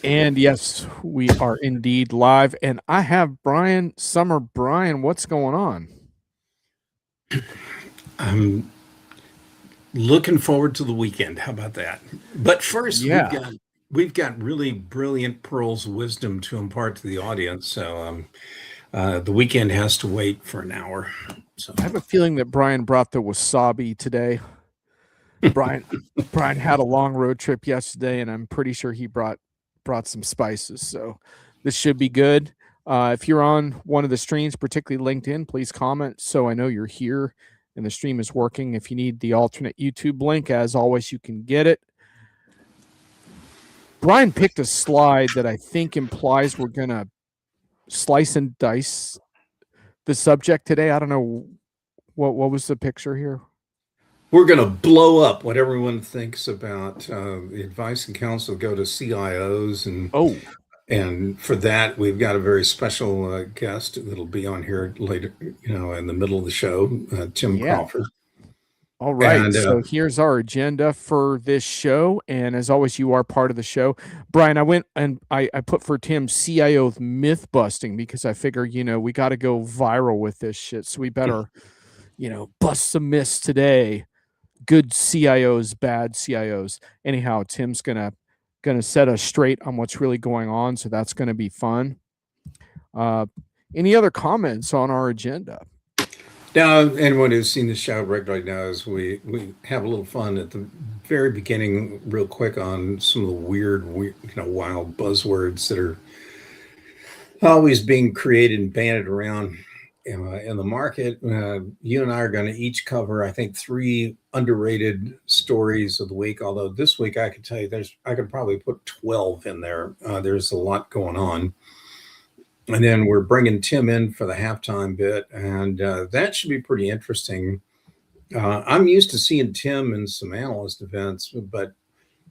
And yes, we are indeed live. And I have Brian Sommer. Brian, what's going on? I'm looking forward to the weekend. How about that? But first, we've Yeah, got we've got really brilliant pearls of wisdom to impart to the audience. So the weekend has to wait for an hour. So I have a feeling that Brian brought the wasabi today. Brian Brian had a long road trip yesterday, and I'm pretty sure he brought some spices. So this should be good. If you're on one of the streams, particularly LinkedIn, please comment so I know you're here and the stream is working. If you need the alternate YouTube link, as always, you can get it. Brian picked a slide that I think implies we're gonna slice and dice the subject today. I don't know what was the picture here. we're going to blow up what everyone thinks about the advice and counsel go to CIOs, Oh, and for that we've got a very special guest that'll be on here later. In the middle of the show, Tim yeah. Crawford. All right. And So here's our agenda for this show. And as always, you are part of the show. Brian, I went and I put for Tim CIO myth busting because I figure, we got to go viral with this shit. So we better, bust some myths today. Good CIOs, bad CIOs. Anyhow, Tim's gonna set us straight on what's really going on. So that's gonna be fun. Any other comments on our agenda? Now, anyone who's seen the show regularly knows we have a little fun at the very beginning, real quick, on some of the weird wild buzzwords that are always being created and banded around in the market. You and I are going to each cover, I think, 3 underrated stories of the week. Although this week, I could tell you, I could probably put 12 in there. There's a lot going on. And then we're bringing Tim in for the halftime bit, and that should be pretty interesting. I'm used to seeing Tim in some analyst events, but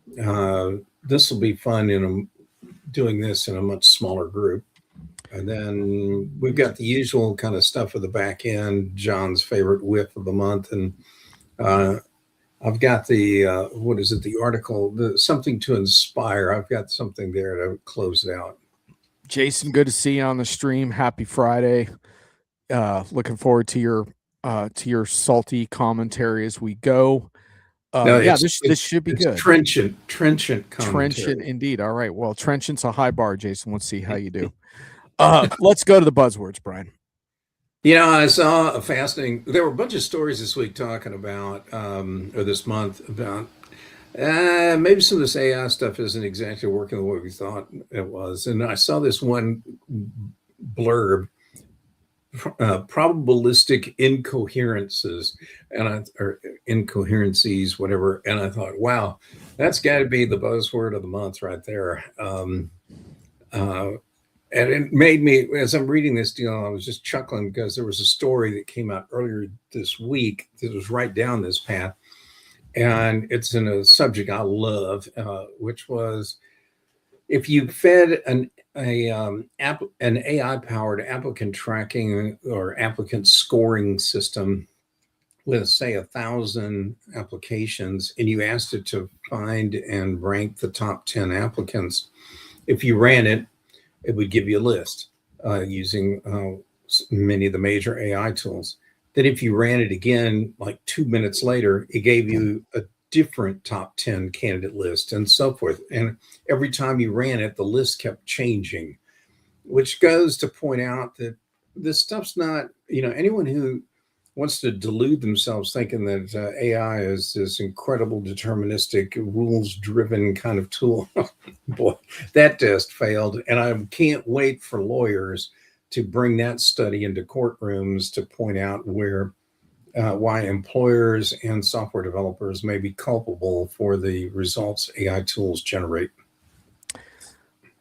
this will be fun doing this in a much smaller group. And then we've got the usual kind of stuff at the back end, John's favorite whiff of the month, and I've got the the article, something to inspire. I've got something there to close it out. Jason, good to see you on the stream. Happy Friday. Looking forward to your salty commentary as we go. No, this should be good. Trenchant commentary. Trenchant indeed. All right. Well, trenchant's a high bar, Jason. Let's see how you do. Let's go to the buzzwords, Brian. I saw a fascinating. There were a bunch of stories this week talking about, or this month, about maybe some of this AI stuff isn't exactly working the way we thought it was. And I saw this one blurb, probabilistic incoherences, or incoherencies, whatever. And I thought, wow, that's got to be the buzzword of the month right there. And it made me, as I'm reading this deal, I was just chuckling because there was a story that came out earlier this week that was right down this path. And it's in a subject I love, which was if you fed an AI-powered applicant tracking or applicant scoring system with, say, 1,000 applications, and you asked it to find and rank the top 10 applicants, if you ran it, it would give you a list using many of the major AI tools. That if you ran it again, like 2 minutes later, it gave you a different top 10 candidate list and so forth. And every time you ran it, the list kept changing, which goes to point out that this stuff's not, anyone who wants to delude themselves thinking that AI is this incredible deterministic rules-driven kind of tool. Boy, that test failed. And I can't wait for lawyers to bring that study into courtrooms to point out why employers and software developers may be culpable for the results AI tools generate.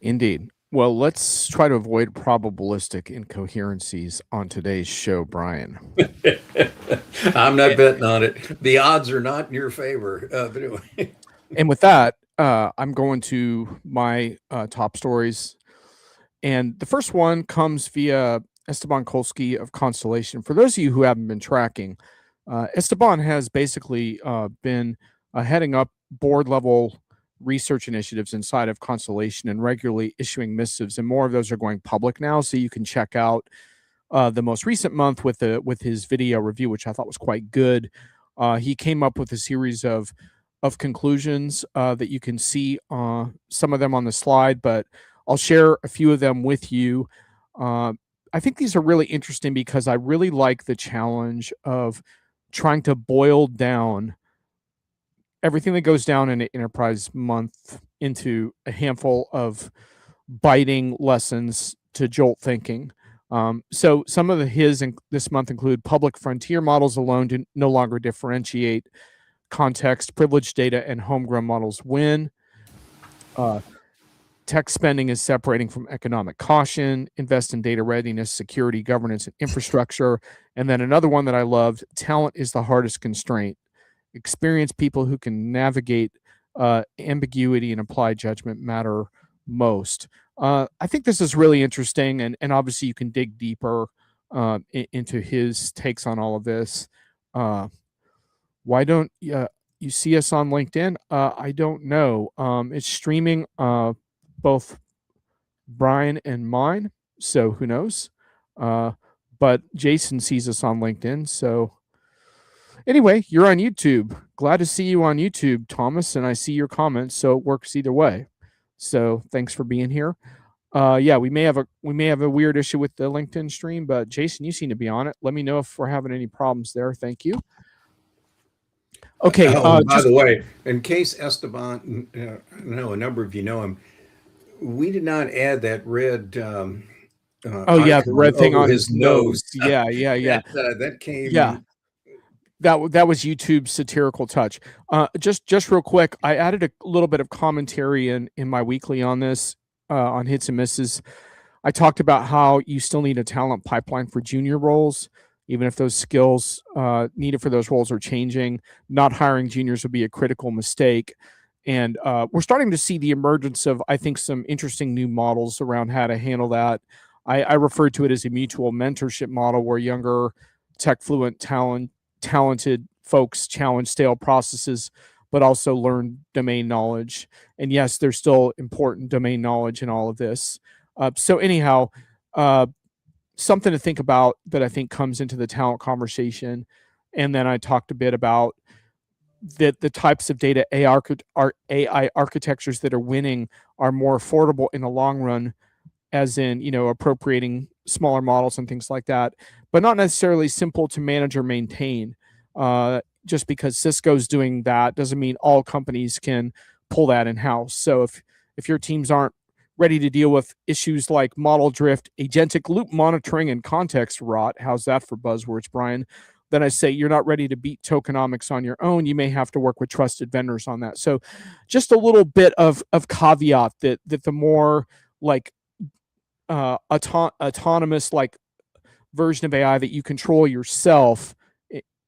Indeed. Well, let's try to avoid probabilistic incoherencies on today's show, Brian. I'm not betting on it. The odds are not in your favor. But anyway. And with that, I'm going to my top stories. And the first one comes via Esteban Kolsky of Constellation. For those of you who haven't been tracking, Esteban has basically been heading up board level research initiatives inside of Constellation and regularly issuing missives, and more of those are going public now. So you can check out the most recent month with his video review, which I thought was quite good. He came up with a series of conclusions that you can see some of them on the slide, but I'll share a few of them with you. I think these are really interesting because I really like the challenge of trying to boil down everything that goes down in an enterprise month into a handful of biting lessons to jolt thinking. So some of his this month include public frontier models alone do no longer differentiate. Context, privileged data, and homegrown models win. Tech spending is separating from economic caution. Invest in data readiness, security, governance, and infrastructure. And then another one that I loved, talent is the hardest constraint. Experienced people who can navigate ambiguity and apply judgment matter most. I think this is really interesting, and obviously you can dig deeper into his takes on all of this. Why don't you see us on LinkedIn? I don't know. It's streaming both Brian and mine, so who knows? But Jason sees us on LinkedIn, so anyway, you're on YouTube. Glad to see you on YouTube, Thomas, and I see your comments, so it works either way. So thanks for being here. Yeah, we may have a weird issue with the LinkedIn stream, but Jason, you seem to be on it. Let me know if we're having any problems there. Thank you. Okay. By the way, in case Esteban, I know a number of you know him, we did not add that red. The red thing on his nose. Yeah. That came. Yeah. That was YouTube's satirical touch. Just real quick, I added a little bit of commentary in my weekly on this, on hits and misses. I talked about how you still need a talent pipeline for junior roles, even if those skills needed for those roles are changing. Not hiring juniors would be a critical mistake. And we're starting to see the emergence of, I think, some interesting new models around how to handle that. I refer to it as a mutual mentorship model where younger, tech-fluent, talented folks challenge stale processes, but also learn domain knowledge. And yes, there's still important domain knowledge in all of this. So anyhow, something to think about that I think comes into the talent conversation. And then I talked a bit about the types of data AI architectures that are winning are more affordable in the long run, as in, appropriating smaller models and things like that, but not necessarily simple to manage or maintain. Just because Cisco's doing that doesn't mean all companies can pull that in-house. So if your teams aren't ready to deal with issues like model drift, agentic loop monitoring, and context rot, how's that for buzzwords, Brian? Then I say you're not ready to beat tokenomics on your own. You may have to work with trusted vendors on that. So just a little bit of caveat that the more like autonomous like version of AI that you control yourself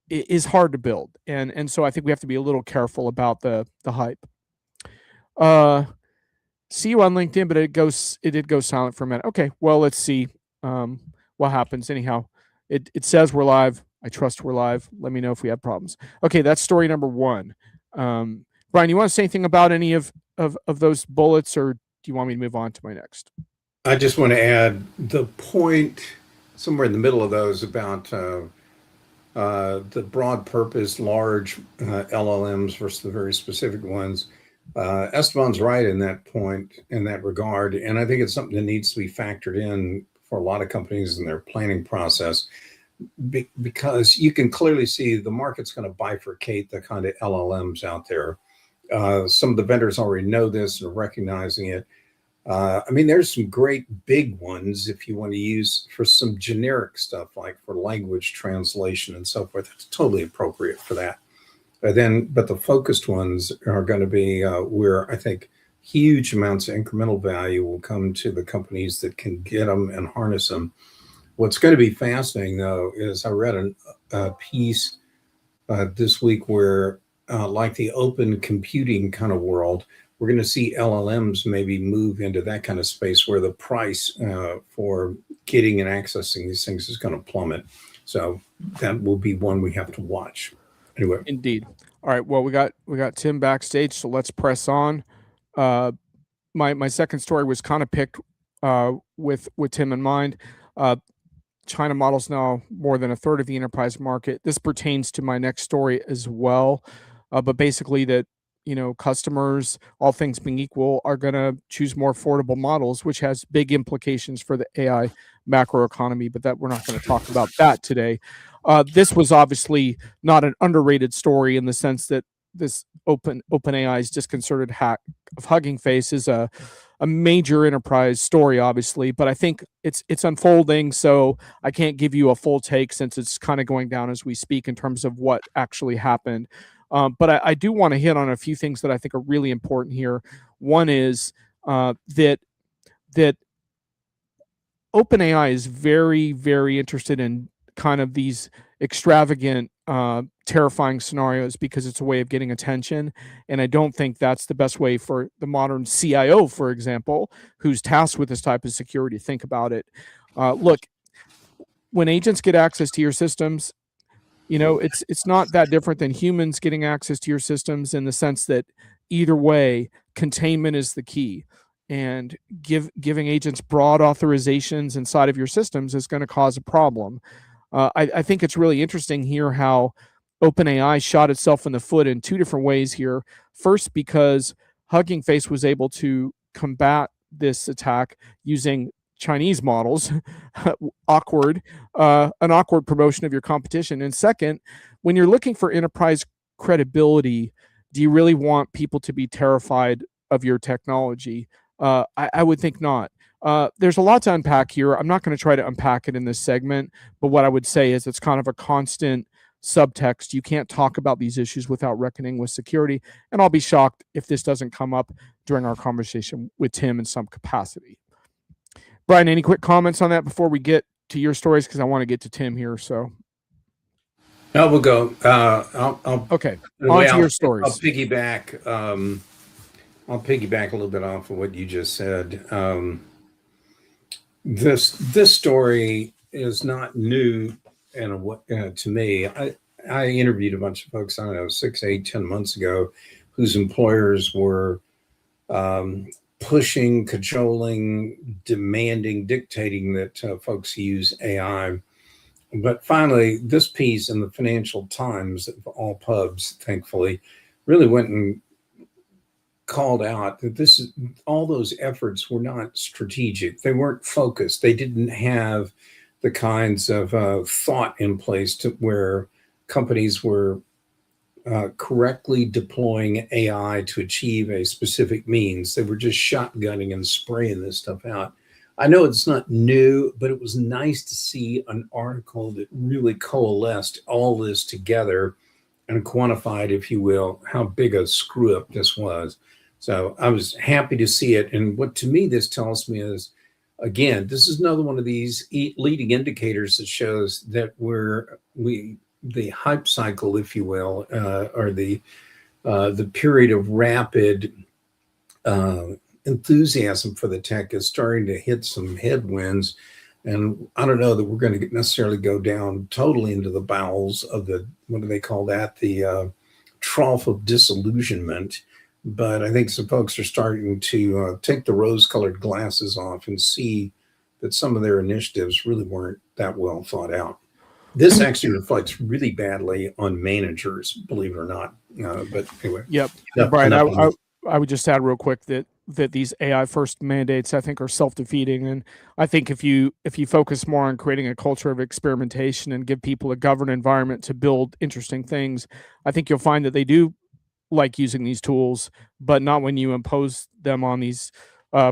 is hard to build. And so I think we have to be a little careful about the hype. See you on LinkedIn, but it did go silent for a minute. Okay, well, let's see what happens. Anyhow, it says we're live. I trust we're live. Let me know if we have problems. Okay, that's story number one. Brian, you want to say anything about any of those bullets, or do you want me to move on to my next? I just want to add the point somewhere in the middle of those about the broad purpose, large LLMs versus the very specific ones. Esteban's right in that point, in that regard. And I think it's something that needs to be factored in for a lot of companies in their planning process, because you can clearly see the market's going to bifurcate the kind of LLMs out there. Some of the vendors already know this and are recognizing it. There's some great big ones if you want to use for some generic stuff, like for language translation and so forth. It's totally appropriate for that. But the focused ones are going to be where I think huge amounts of incremental value will come to the companies that can get them and harness them. What's going to be fascinating, though, is I read a piece this week where, like the open computing kind of world, we're going to see LLMs maybe move into that kind of space where the price for getting and accessing these things is going to plummet. So that will be one we have to watch. Anyway. Indeed. All right. Well, we got Tim backstage, so let's press on. My second story was kind of picked with Tim in mind. China models now more than a third of the enterprise market. This pertains to my next story as well, but basically that customers, all things being equal, are going to choose more affordable models, which has big implications for the AI macroeconomy. But that we're not going to talk about that today. This was obviously not an underrated story in the sense that this OpenAI's disconcerted hack of Hugging Face is a major enterprise story, obviously, but I think it's unfolding, so I can't give you a full take since it's kind of going down as we speak in terms of what actually happened. But I do want to hit on a few things that I think are really important here. One is that OpenAI is very, very interested in kind of these extravagant, terrifying scenarios because it's a way of getting attention. And I don't think that's the best way for the modern CIO, for example, who's tasked with this type of security, to think about it. Look, when agents get access to your systems, it's not that different than humans getting access to your systems, in the sense that either way, containment is the key. And giving agents broad authorizations inside of your systems is going to cause a problem. I think it's really interesting here how OpenAI shot itself in the foot in two different ways here. First, because Hugging Face was able to combat this attack using Chinese models, an awkward promotion of your competition. And second, when you're looking for enterprise credibility, do you really want people to be terrified of your technology? I would think not. There's a lot to unpack here. I'm not going to try to unpack it in this segment, but what I would say is it's kind of a constant subtext. You can't talk about these issues without reckoning with security, and I'll be shocked if this doesn't come up during our conversation with Tim in some capacity. Brian, any quick comments on that before we get to your stories? Because I want to get to Tim here. So, no, we'll go. Okay, on to your stories. I'll piggyback. I'll piggyback a little bit off of what you just said. This story is not new to me. I interviewed a bunch of folks, I don't know, 6, 8, 10 months ago, whose employers were pushing, cajoling, demanding, dictating that folks use AI. But finally, this piece in the Financial Times, of all pubs, thankfully, really went and called out that all those efforts were not strategic. They weren't focused. They didn't have the kinds of thought in place to where companies were correctly deploying AI to achieve a specific means. They were just shotgunning and spraying this stuff out. I know it's not new, but it was nice to see an article that really coalesced all this together and quantified, if you will, how big a screw up this was. So I was happy to see it. And what to me this tells me is, again, this is another one of these leading indicators that shows that the hype cycle, if you will, or the period of rapid enthusiasm for the tech is starting to hit some headwinds. And I don't know that we're going to necessarily go down totally into the bowels of what do they call that? The trough of disillusionment. But I think some folks are starting to take the rose-colored glasses off and see that some of their initiatives really weren't that well thought out. This actually reflects really badly on managers, believe it or not. But anyway. Yep. Brian, I would just add real quick that these AI first mandates, I think, are self-defeating. And I think if you focus more on creating a culture of experimentation and give people a governed environment to build interesting things, I think you'll find that they do like using these tools, but not when you impose them on these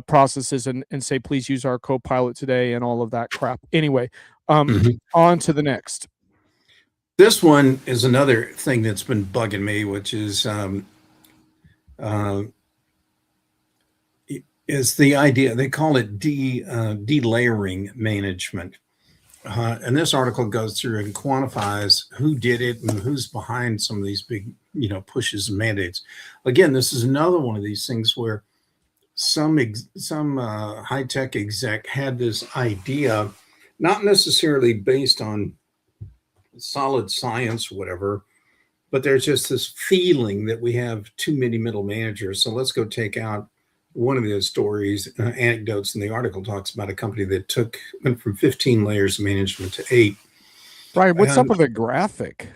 processes and say, please use our Copilot today and all of that crap. Anyway, on to the next. This one is another thing that's been bugging me, which is the idea, they call it delayering management. And this article goes through and quantifies who did it and who's behind some of these big, pushes and mandates. Again, this is another one of these things where some high-tech exec had this idea, not necessarily based on solid science or whatever, but there's just this feeling that we have too many middle managers. So let's go take out one of the stories, anecdotes in the article talks about a company that went from 15 layers of management to 8. Brian, what's up with the graphic?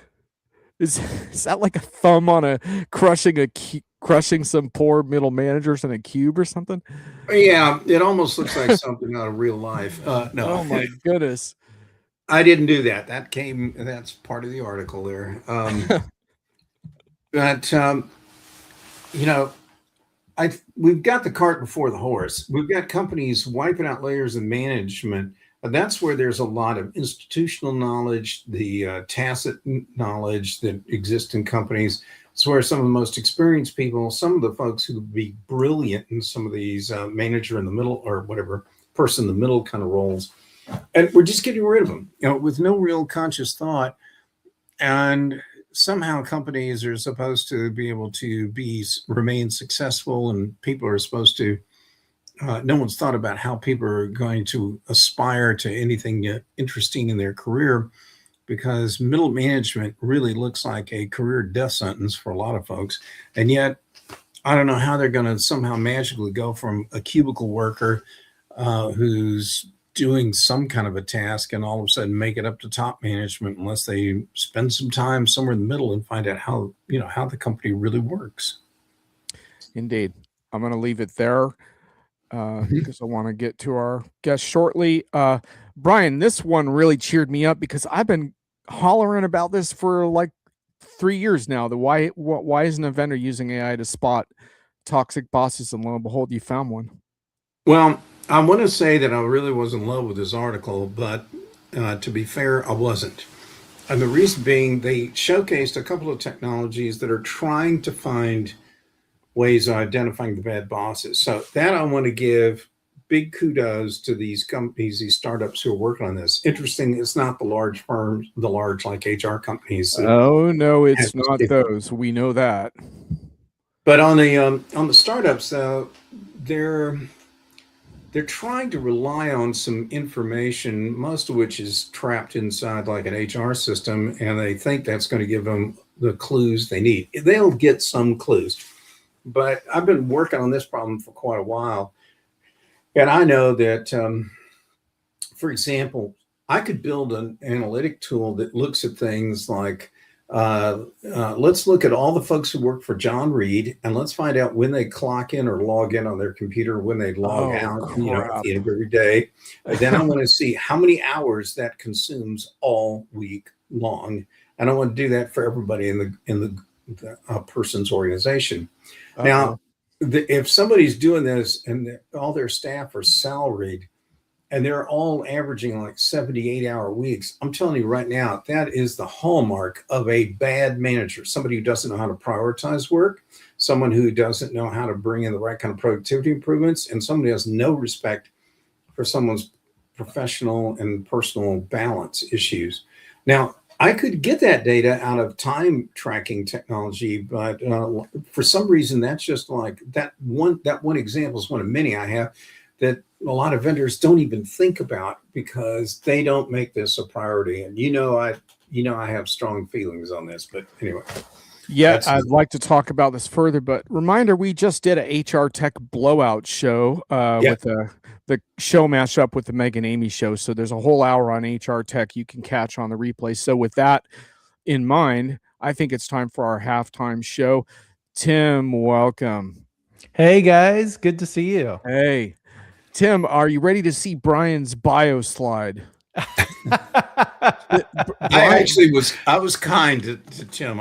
Is that like a thumb on a crushing some poor middle managers in a cube or something? Yeah, it almost looks like something out of real life. No. Oh my goodness. I didn't do that. That's part of the article there. But we've got the cart before the horse. We've got companies wiping out layers of management. That's where there's a lot of institutional knowledge, the tacit knowledge that exists in companies. It's where some of the most experienced people, some of the folks who would be brilliant in some of these manager in the middle or whatever, person in the middle kind of roles. And we're just getting rid of them, with no real conscious thought. And somehow companies are supposed to be able to remain successful, and people are supposed to no one's thought about how people are going to aspire to anything interesting in their career, because middle management really looks like a career death sentence for a lot of folks. And yet, I don't know how they're going to somehow magically go from a cubicle worker who's doing some kind of a task and all of a sudden make it up to top management, unless they spend some time somewhere in the middle and find out how the company really works. Indeed. I'm going to leave it there. Because I want to get to our guest shortly. Brian, this one really cheered me up because I've been hollering about this for like 3 years now. Why isn't a vendor using AI to spot toxic bosses? And lo and behold, you found one. Well, I want to say that I really was in love with this article, but to be fair, I wasn't. And the reason being, they showcased a couple of technologies that are trying to find ways of identifying the bad bosses. So that I want to give big kudos to these companies, these startups who are working on this. Interesting, it's not the large firms, the large like HR companies. Oh no, it's not those. We know that. But on the startups, they're trying to rely on some information, most of which is trapped inside like an HR system, and they think that's going to give them the clues they need. They'll get some clues. But I've been working on this problem for quite a while. And I know that, for example, I could build an analytic tool that looks at things like, let's look at all the folks who work for Jon Reed, and let's find out when they clock in or log in on their computer, when they log out, at the end of every day. Then I want to see how many hours that consumes all week long. And I want to do that for everybody in the person's organization. Now, if somebody's doing this and all their staff are salaried and they're all averaging like 78-hour weeks, I'm telling you right now, that is the hallmark of a bad manager, somebody who doesn't know how to prioritize work, someone who doesn't know how to bring in the right kind of productivity improvements, and somebody who has no respect for someone's professional and personal balance issues. Now, I could get that data out of time tracking technology, but for some reason, that's just like that one example is one of many I have that a lot of vendors don't even think about because they don't make this a priority. And I have strong feelings on this, but anyway. Yeah, I'd like to talk about this further, but reminder, we just did a HR Tech blowout show with the show mashed up with the Meg and Amy show. So there's a whole hour on HR Tech you can catch on the replay. So with that in mind, I think it's time for our halftime show. Tim, welcome. Hey guys, good to see you. Hey, Tim, are you ready to see Brian's bio slide? I was kind to Tim.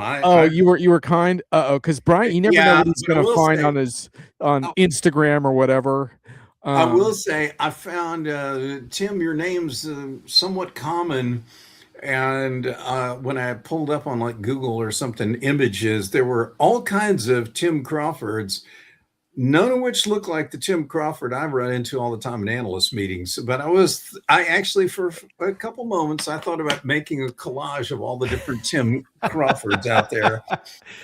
You were kind. Because Brian, you never know what he's going to find on Instagram or whatever. I will say I found Tim, your name's somewhat common, and when I pulled up on like Google or something images, there were all kinds of Tim Crawfords. None of which look like the Tim Crawford I run into all the time in analyst meetings. But I actually, for a couple moments, I thought about making a collage of all the different Tim Crawfords out there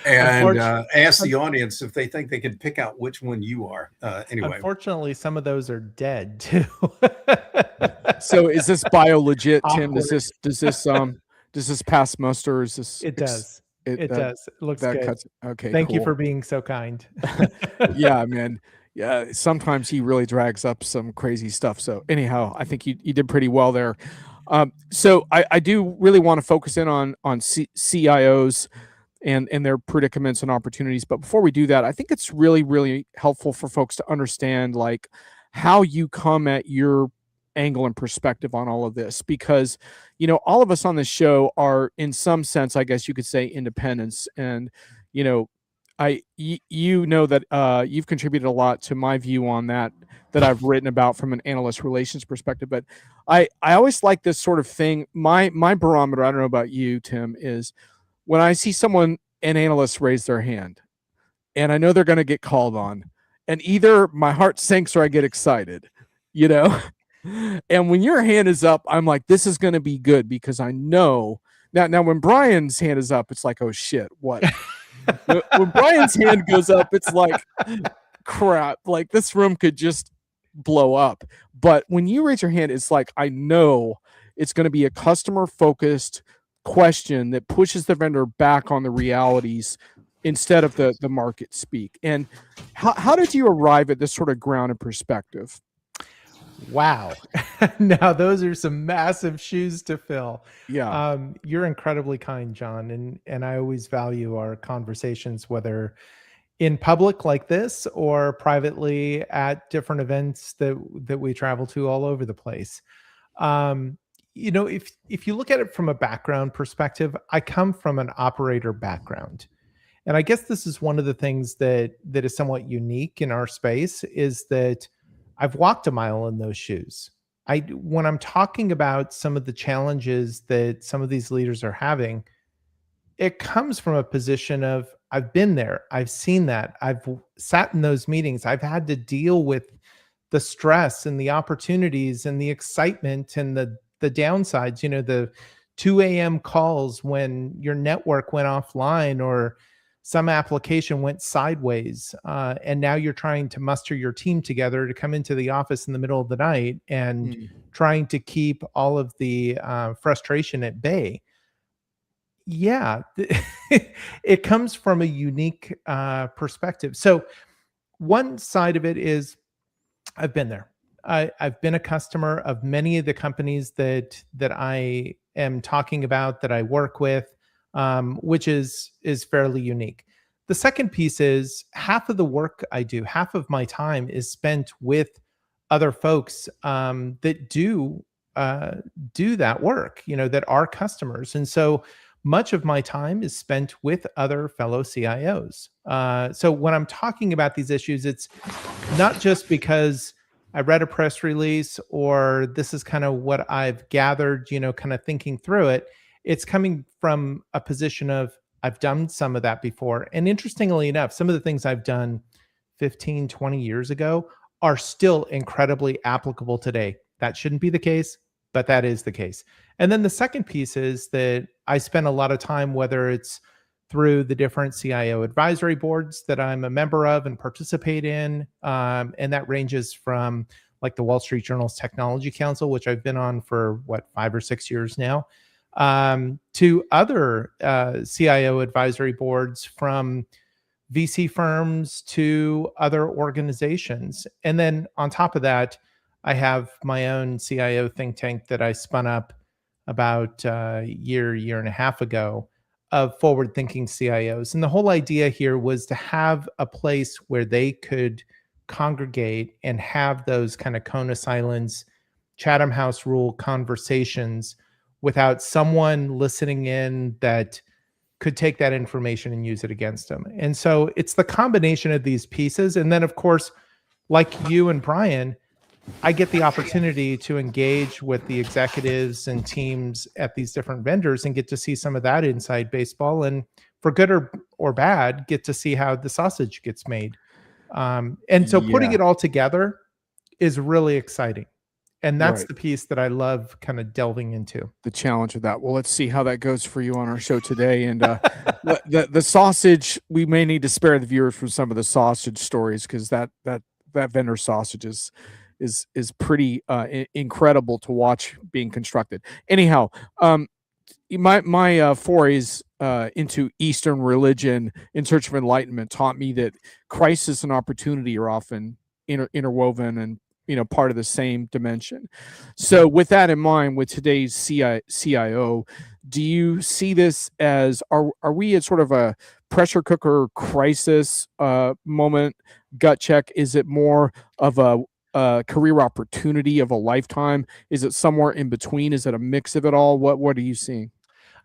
and ask the audience if they think they can pick out which one you are. Anyway. Unfortunately, some of those are dead too. So is this bio legit, Tim? Does this pass muster? Is this? It does. It does. It looks that good. cuts it. Okay, Thank you cool. for being so kind. Yeah, man. Yeah, sometimes he really drags up some crazy stuff. So anyhow, I think you did pretty well there. So I do really want to focus in on CIOs and their predicaments and opportunities. But before we do that, I think it's really, really helpful for folks to understand like how you come at your angle and perspective on all of this, because all of us on this show are in some sense, I guess you could say, independents. And you know you know that you've contributed a lot to my view on that I've written about from an analyst relations perspective. But I always like this sort of thing. My barometer, I don't know about you, Tim, is when I see an analyst raise their hand and I know they're going to get called on, and either my heart sinks or I get excited, you know? And when your hand is up, I'm like, this is going to be good, because I know now when Brian's hand is up, it's like, oh shit, what? When Brian's hand goes up, it's like, crap, like this room could just blow up. But when you raise your hand, it's like, I know it's going to be a customer focused question that pushes the vendor back on the realities instead of the market speak. And how did you arrive at this sort of grounded perspective? Wow. Now those are some massive shoes to fill. Yeah. You're incredibly kind, John, and I always value our conversations, whether in public like this or privately at different events that we travel to all over the place. If you look at it from a background perspective, I come from an operator background. And I guess this is one of the things that is somewhat unique in our space, is that I've walked a mile in those shoes. When I'm talking about some of the challenges that some of these leaders are having, it comes from a position of, I've been there, I've seen that, I've sat in those meetings, I've had to deal with the stress and the opportunities and the excitement and the downsides, the 2 a.m. calls when your network went offline or some application went sideways, and now you're trying to muster your team together to come into the office in the middle of the night and trying to keep all of the frustration at bay. Yeah, it comes from a unique perspective. So one side of it is, I've been there. I've been a customer of many of the companies that I am talking about, that I work with, which is fairly unique. The second piece is, half of the work I do, half of my time is spent with other folks that do that work, that are customers. And so much of my time is spent with other fellow CIOs. So when I'm talking about these issues, it's not just because I read a press release or this is kind of what I've gathered, kind of thinking through it. It's coming from a position of, I've done some of that before. And interestingly enough, some of the things I've done 15, 20 years ago are still incredibly applicable today. That shouldn't be the case, but that is the case. And then the second piece is that I spend a lot of time, whether it's through the different CIO advisory boards that I'm a member of and participate in. And that ranges from like the Wall Street Journal's Technology Council, which I've been on for 5 or 6 years now, to other CIO advisory boards, from VC firms to other organizations. And then on top of that, I have my own CIO think tank that I spun up about a year and a half ago, of forward-thinking CIOs. And the whole idea here was to have a place where they could congregate and have those kind of cone of silence, Chatham House rule conversations without someone listening in that could take that information and use it against them. And so it's the combination of these pieces. And then, of course, like you and Brian, I get the opportunity to engage with the executives and teams at these different vendors and get to see some of that inside baseball, and for good or bad, get to see how the sausage gets made. And so putting it all together is really exciting. And that's the piece that I love kind of delving into. The challenge of that. Well, let's see how that goes for you on our show today. And the sausage, we may need to spare the viewers from some of the sausage stories, because that vendor sausage is pretty incredible to watch being constructed. Anyhow, my forays into Eastern religion in search of enlightenment taught me that crisis and opportunity are often interwoven and part of the same dimension. So with that in mind, with today's CIO, do you see this as are we at sort of a pressure cooker crisis moment, gut check? Is it more of a career opportunity of a lifetime? Is it somewhere in between? Is it a mix of it all? What are you seeing?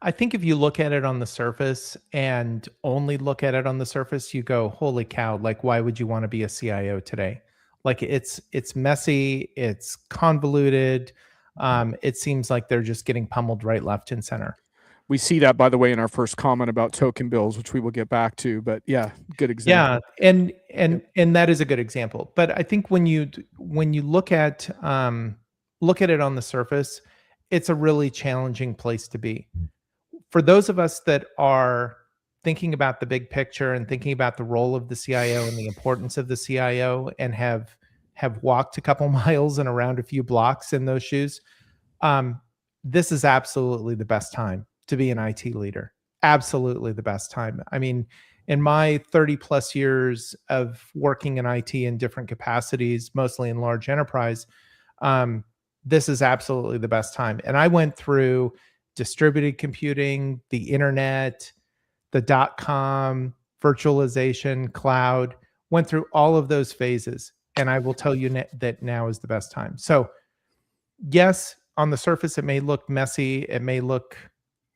I think if you look at it on the surface and only look at it on the surface, you go, holy cow, like why would you want to be a CIO today? Like it's messy, it's convoluted. It seems like they're just getting pummeled right, left, and center. We see that, by the way, in our first comment about token bills, which we will get back to. But yeah, good example. Yeah, and that is a good example. But I think when you look at it on the surface, it's a really challenging place to be. For those of us that are thinking about the big picture and thinking about the role of the CIO and the importance of the CIO, and have walked a couple miles and around a few blocks in those shoes, this is absolutely the best time to be an IT leader. Absolutely the best time. I mean, in my 30 plus years of working in IT in different capacities, mostly in large enterprise, this is absolutely the best time. And I went through distributed computing, the internet, the .com, virtualization, cloud, went through all of those phases. And I will tell you that now is the best time. So yes, on the surface, it may look messy. It may look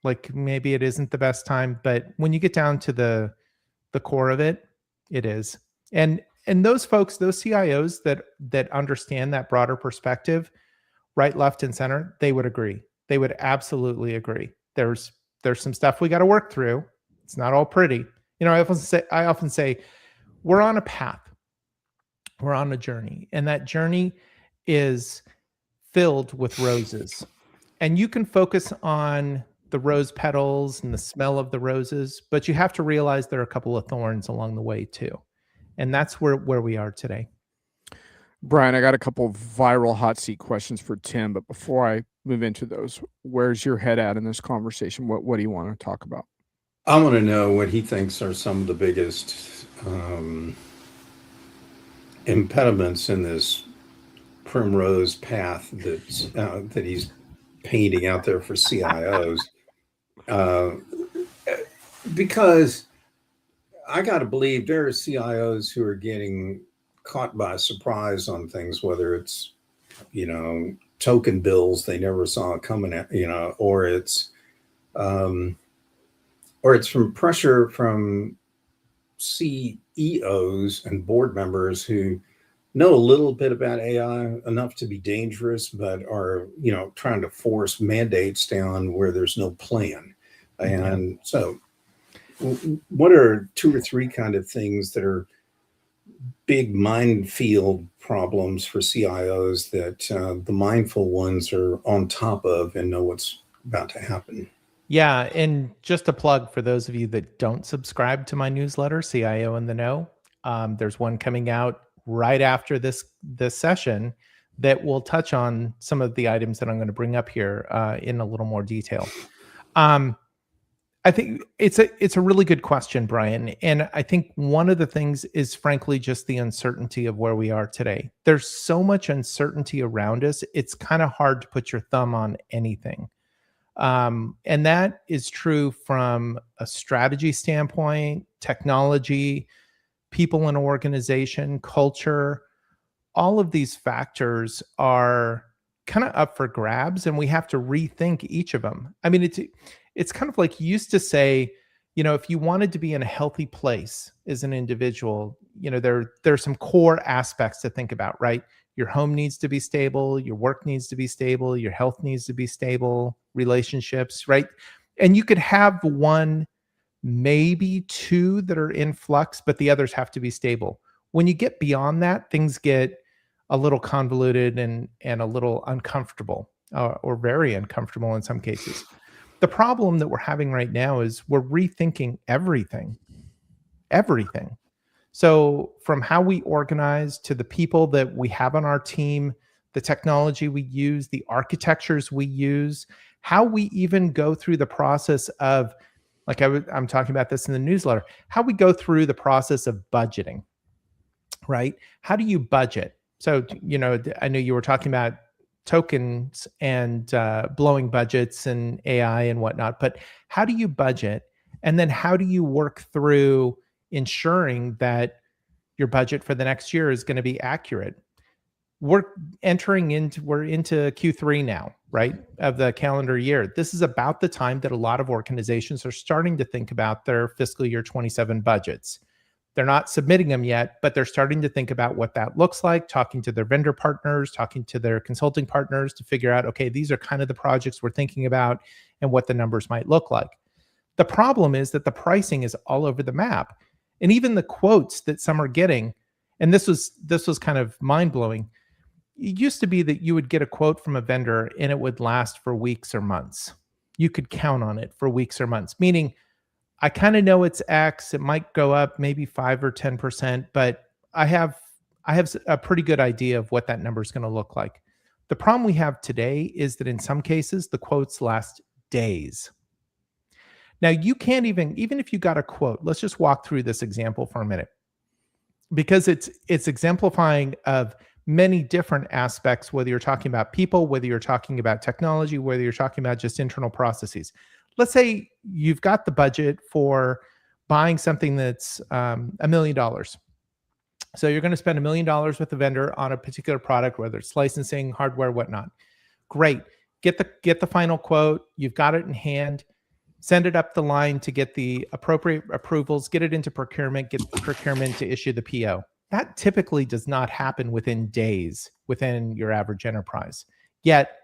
like maybe it isn't the best time, but when you get down to the core of it, it is. And those folks, those CIOs that understand that broader perspective, right, left, and center, they would agree. They would absolutely agree. There's some stuff we got to work through. It's not all pretty. I often say we're on a path. We're on a journey, and that journey is filled with roses. And you can focus on the rose petals and the smell of the roses, but you have to realize there are a couple of thorns along the way too. And that's where we are today. Brian, I got a couple of viral hot seat questions for Tim, but before I move into those, where's your head at in this conversation? What do you want to talk about? I want to know what he thinks are some of the biggest impediments in this primrose path that he's painting out there for CIOs. Because I got to believe there are CIOs who are getting caught by surprise on things, whether it's, token bills they never saw coming at, or it's from pressure from CEOs and board members who know a little bit about AI, enough to be dangerous, but are, trying to force mandates down where there's no plan. And so what are two or three kind of things that are big minefield problems for CIOs that the mindful ones are on top of and know what's about to happen? Yeah, and just a plug for those of you that don't subscribe to my newsletter, CIO in the Know, there's one coming out right after this session that will touch on some of the items that I'm going to bring up here in a little more detail. I think it's a really good question, Brian. And I think one of the things is frankly just the uncertainty of where we are today. There's so much uncertainty around us. It's kind of hard to put your thumb on anything. And that is true from a strategy standpoint, technology, people in an organization, culture. All of these factors are kind of up for grabs, and we have to rethink each of them. I mean, it's kind of like you used to say, if you wanted to be in a healthy place as an individual, there's some core aspects to think about, right? Your home needs to be stable, your work needs to be stable, your health needs to be stable, relationships, right? And you could have one, maybe two that are in flux, but the others have to be stable. When you get beyond that, things get a little convoluted and a little uncomfortable, or very uncomfortable in some cases. The problem that we're having right now is we're rethinking everything. So from how we organize to the people that we have on our team, the technology we use, the architectures we use, how we even go through the process of, like I'm talking about this in the newsletter, how we go through the process of budgeting, right? How do you budget? So, I know you were talking about tokens and blowing budgets and AI and whatnot, but how do you budget? And then how do you work through ensuring that your budget for the next year is going to be accurate? We're into Q3 now, right, of the calendar year. This is about the time that a lot of organizations are starting to think about their fiscal year 27 budgets. They're not submitting them yet, but they're starting to think about what that looks like, talking to their vendor partners, talking to their consulting partners to figure out, okay, these are kind of the projects we're thinking about and what the numbers might look like. The problem is that the pricing is all over the map. And even the quotes that some are getting, and this was kind of mind-blowing. It used to be that you would get a quote from a vendor and it would last for weeks or months. You could count on it for weeks or months, meaning I kind of know it's X. It might go up maybe 5 or 10%, but I have a pretty good idea of what that number is going to look like. The problem we have today is that in some cases, the quotes last days. Now, you can't even if you got a quote, let's just walk through this example for a minute, because it's exemplifying of many different aspects, whether you're talking about people, whether you're talking about technology, whether you're talking about just internal processes. Let's say you've got the budget for buying something that's $1 million. So you're going to spend $1 million with the vendor on a particular product, whether it's licensing, hardware, whatnot. Great. Get the final quote. You've got it in hand. Send it up the line to get the appropriate approvals, get it into procurement, get procurement to issue the PO. That typically does not happen within days within your average enterprise. Yet,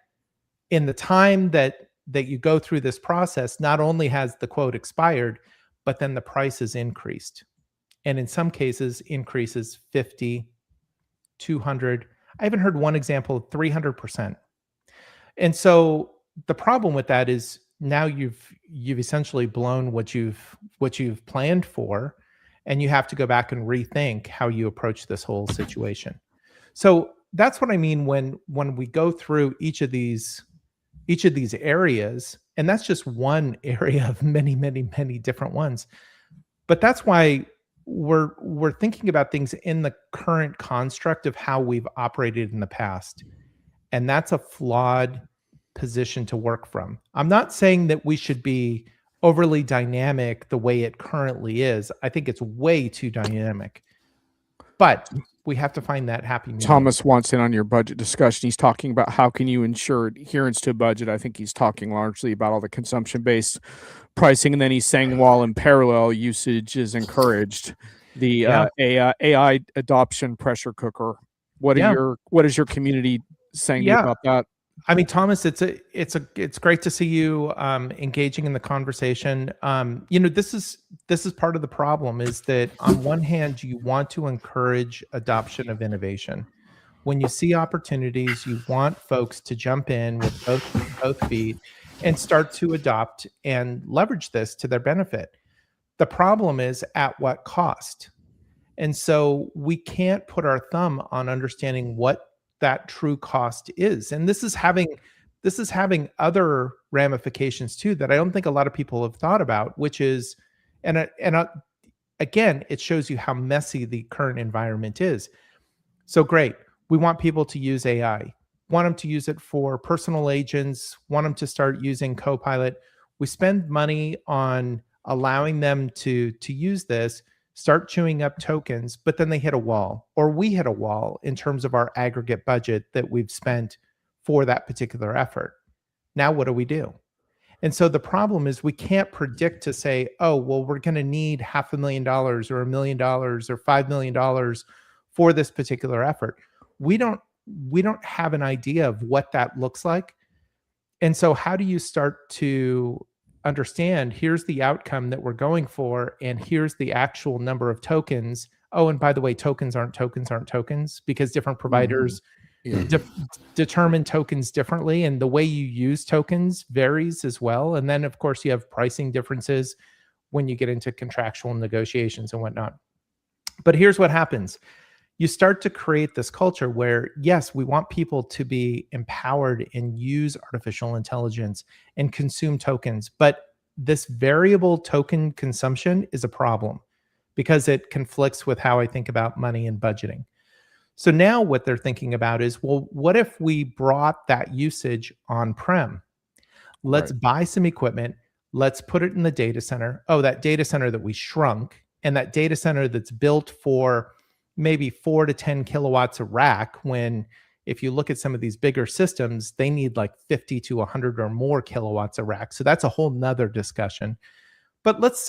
in the time that you go through this process, not only has the quote expired, but then the price is increased. And in some cases, increases 50, 200. I even heard one example of 300%. And so the problem with that is now you've essentially blown what you've planned for, and you have to go back and rethink how you approach this whole situation. So that's what I mean when we go through each of these areas, and that's just one area of many, many, many different ones. But that's why we're thinking about things in the current construct of how we've operated in the past. And that's a flawed position to work from. I'm not saying that we should be overly dynamic the way it currently is. I think it's way too dynamic. But we have to find that happy medium. Thomas wants in on your budget discussion. He's talking about how can you ensure adherence to a budget. I think he's talking largely about all the consumption-based pricing, and then he's saying while in parallel usage is encouraged. The AI adoption pressure cooker. What is your community saying about that? I mean, Thomas, it's great to see you engaging in the conversation. This is part of the problem, is that on one hand, you want to encourage adoption of innovation. When you see opportunities, you want folks to jump in with both feet and start to adopt and leverage this to their benefit. The problem is at what cost? And so we can't put our thumb on understanding what that true cost is. And this is having other ramifications too that I don't think a lot of people have thought about, which is, again, it shows you how messy the current environment is. So great. We want people to use AI, want them to use it for personal agents, want them to start using Copilot. We spend money on allowing them to use this, start chewing up tokens, but then they hit a wall, or we hit a wall in terms of our aggregate budget that we've spent for that particular effort. Now, what do we do? And so the problem is we can't predict to say, oh, well, we're going to need $500,000 or $1 million or $5 million for this particular effort. We don't have an idea of what that looks like. And so how do you start to understand, here's the outcome that we're going for, and here's the actual number of tokens. Oh, and by the way, tokens aren't tokens because different providers determine tokens differently, and the way you use tokens varies as well. And then, of course, you have pricing differences when you get into contractual negotiations and whatnot. But here's what happens. you start to create this culture where, yes, we want people to be empowered and use artificial intelligence and consume tokens, but this variable token consumption is a problem because it conflicts with how I think about money and budgeting. So now what they're thinking about is, well, what if we brought that usage on-prem? Let's Right. buy some equipment. Let's put it in the data center. Oh, that data center that we shrunk, and that data center that's built for maybe 4 to 10 kilowatts a rack, when if you look at some of these bigger systems, they need like 50 to 100 or more kilowatts a rack. So that's a whole nother discussion. But let's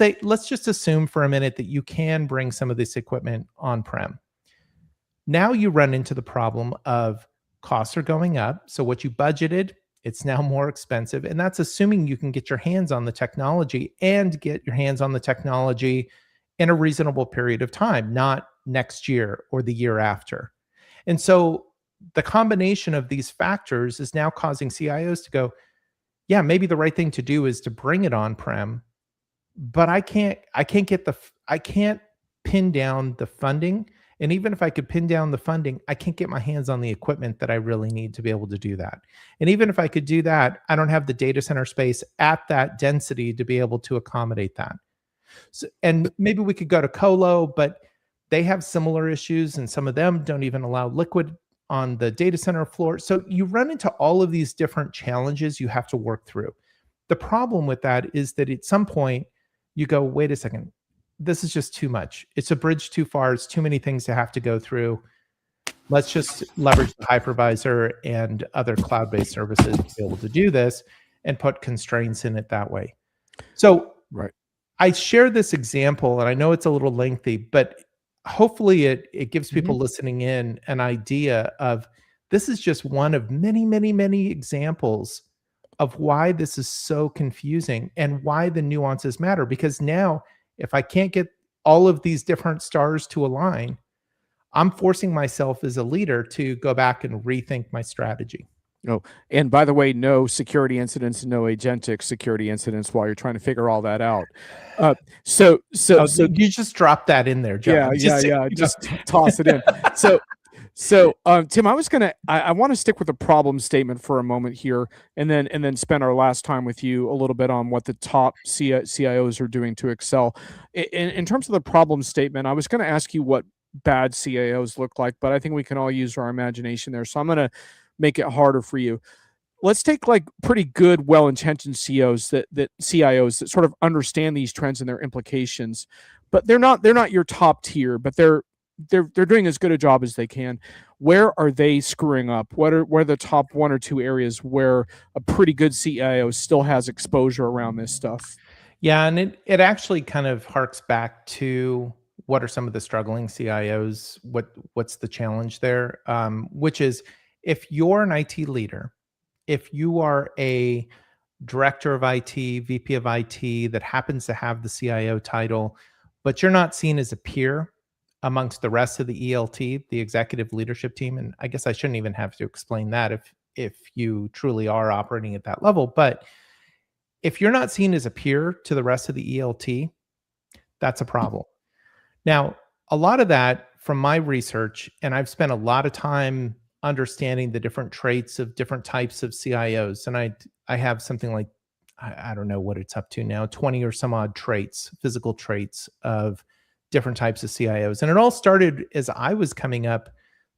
just assume for a minute that you can bring some of this equipment on-prem. Now you run into the problem of costs are going up. So what you budgeted, it's now more expensive. And that's assuming you can get your hands on the technology and get your hands on the technology in a reasonable period of time, not next year or the year after. And so the combination of these factors is now causing CIOs to go, yeah, maybe the right thing to do is to bring it on-prem, but I can't pin down the funding. And even if I could pin down the funding, I can't get my hands on the equipment that I really need to be able to do that. And even if I could do that, I don't have the data center space at that density to be able to accommodate that. So, and maybe we could go to colo, but they have similar issues, and some of them don't even allow liquid on the data center floor. So you run into all of these different challenges you have to work through. The problem with that is that at some point you go, wait a second, this is just too much. It's a bridge too far. It's too many things to have to go through. Let's just leverage the hypervisor and other cloud-based services to be able to do this and put constraints in it that way. So Right. I share this example, and I know it's a little lengthy, but hopefully it gives people listening in an idea of this is just one of many, many, many examples of why this is so confusing and why the nuances matter. Because now, if I can't get all of these different stars to align, I'm forcing myself as a leader to go back and rethink my strategy. Oh, and by the way, no security incidents, no agentic security incidents while you're trying to figure all that out. So You just drop that in there, John. Just toss it in. Tim, I want to stick with the problem statement for a moment here, and then spend our last time with you a little bit on what the top CIOs are doing to excel. In terms of the problem statement, I was going to ask you what bad CIOs look like, but I think we can all use our imagination there. So I'm going to make it harder for you. Let's take like pretty good, well-intentioned CIOs that sort of understand these trends and their implications, but they're not your top tier, but they're doing as good a job as they can. Where are they screwing up? What are the top 1 or 2 areas where a pretty good CIO still has exposure around this stuff? Yeah, and it actually kind of harks back to what are some of the struggling CIOs? What's the challenge there? Which is, if you're an IT leader, if you are a director of IT, VP of IT that happens to have the CIO title, but you're not seen as a peer amongst the rest of the ELT, the executive leadership team, and I guess I shouldn't even have to explain that if you truly are operating at that level, but if you're not seen as a peer to the rest of the ELT, that's a problem. Now, a lot of that from my research, and I've spent a lot of time understanding the different traits of different types of CIOs, and I have something like, I don't know what it's up to now, 20 or some odd traits, physical traits of different types of CIOs. And it all started as I was coming up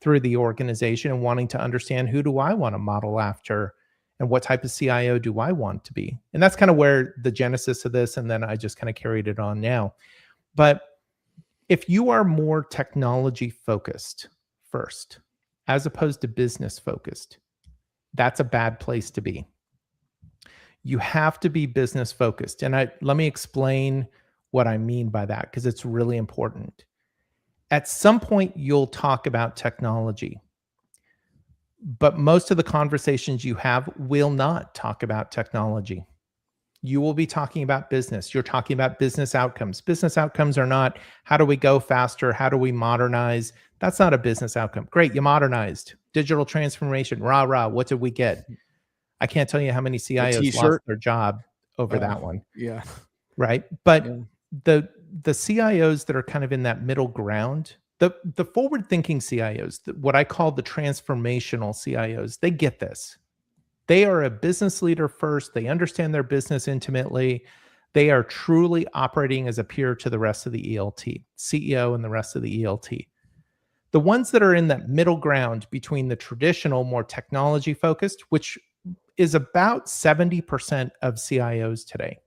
through the organization and wanting to understand, who do I want to model after and what type of CIO do I want to be? And that's kind of where the genesis of this, and then I just kind of carried it on now. But if you are more technology focused first, as opposed to business focused, that's a bad place to be. You have to be business focused. And let me explain what I mean by that, because it's really important. At some point, you'll talk about technology, but most of the conversations you have will not talk about technology. You will be talking about business. You're talking about business outcomes. Business outcomes are not, how do we go faster? How do we modernize? That's not a business outcome. Great, you modernized. Digital transformation, rah, rah. What did we get? I can't tell you how many CIOs lost their job over that one. Yeah. Right. But the CIOs that are kind of in that middle ground, The forward-thinking CIOs, what I call the transformational CIOs, they get this. They are a business leader first. They understand their business intimately. They are truly operating as a peer to the rest of the ELT, CEO and the rest of the ELT. The ones that are in that middle ground between the traditional, more technology focused, which is about 70% of CIOs today,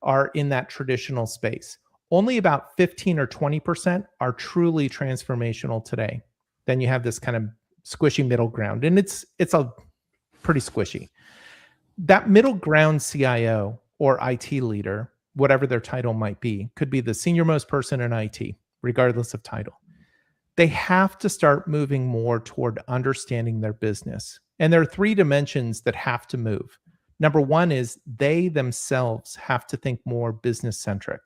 are in that traditional space. Only about 15 or 20% are truly transformational today. Then you have this kind of squishy middle ground, and it's a pretty squishy. That middle ground CIO or IT leader, whatever their title might be, could be the senior most person in IT, regardless of title. They have to start moving more toward understanding their business. And there are 3 dimensions that have to move. Number 1 is they themselves have to think more business centric.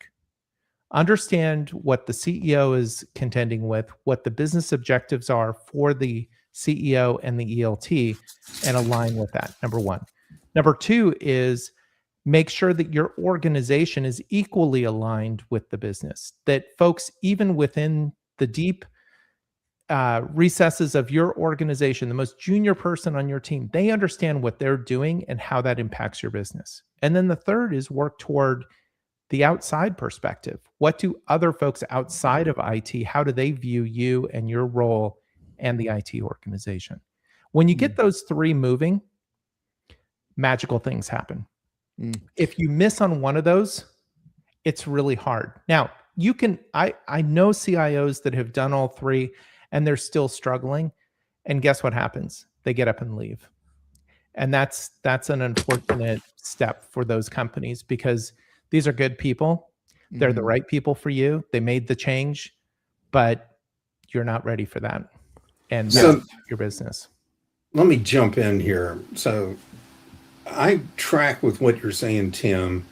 Understand what the CEO is contending with, what the business objectives are for the CEO and the ELT, and align with that. Number 1. Number 2 is make sure that your organization is equally aligned with the business, that folks, even within the deep recesses of your organization, the most junior person on your team, they understand what they're doing and how that impacts your business. And then the third is work toward the outside perspective. What do other folks outside of IT, how do they view you and your role and the IT organization? When you get those 3 moving, magical things happen. If you miss on one of those, it's really hard. Now, you can, I know CIOs that have done all 3 and they're still struggling. And guess what happens? They get up and leave. And that's an unfortunate step for those companies, because these are good people. They're the right people for you. They made the change, but you're not ready for that. And that's your business. Let me jump in here. So I track with what you're saying, Tim,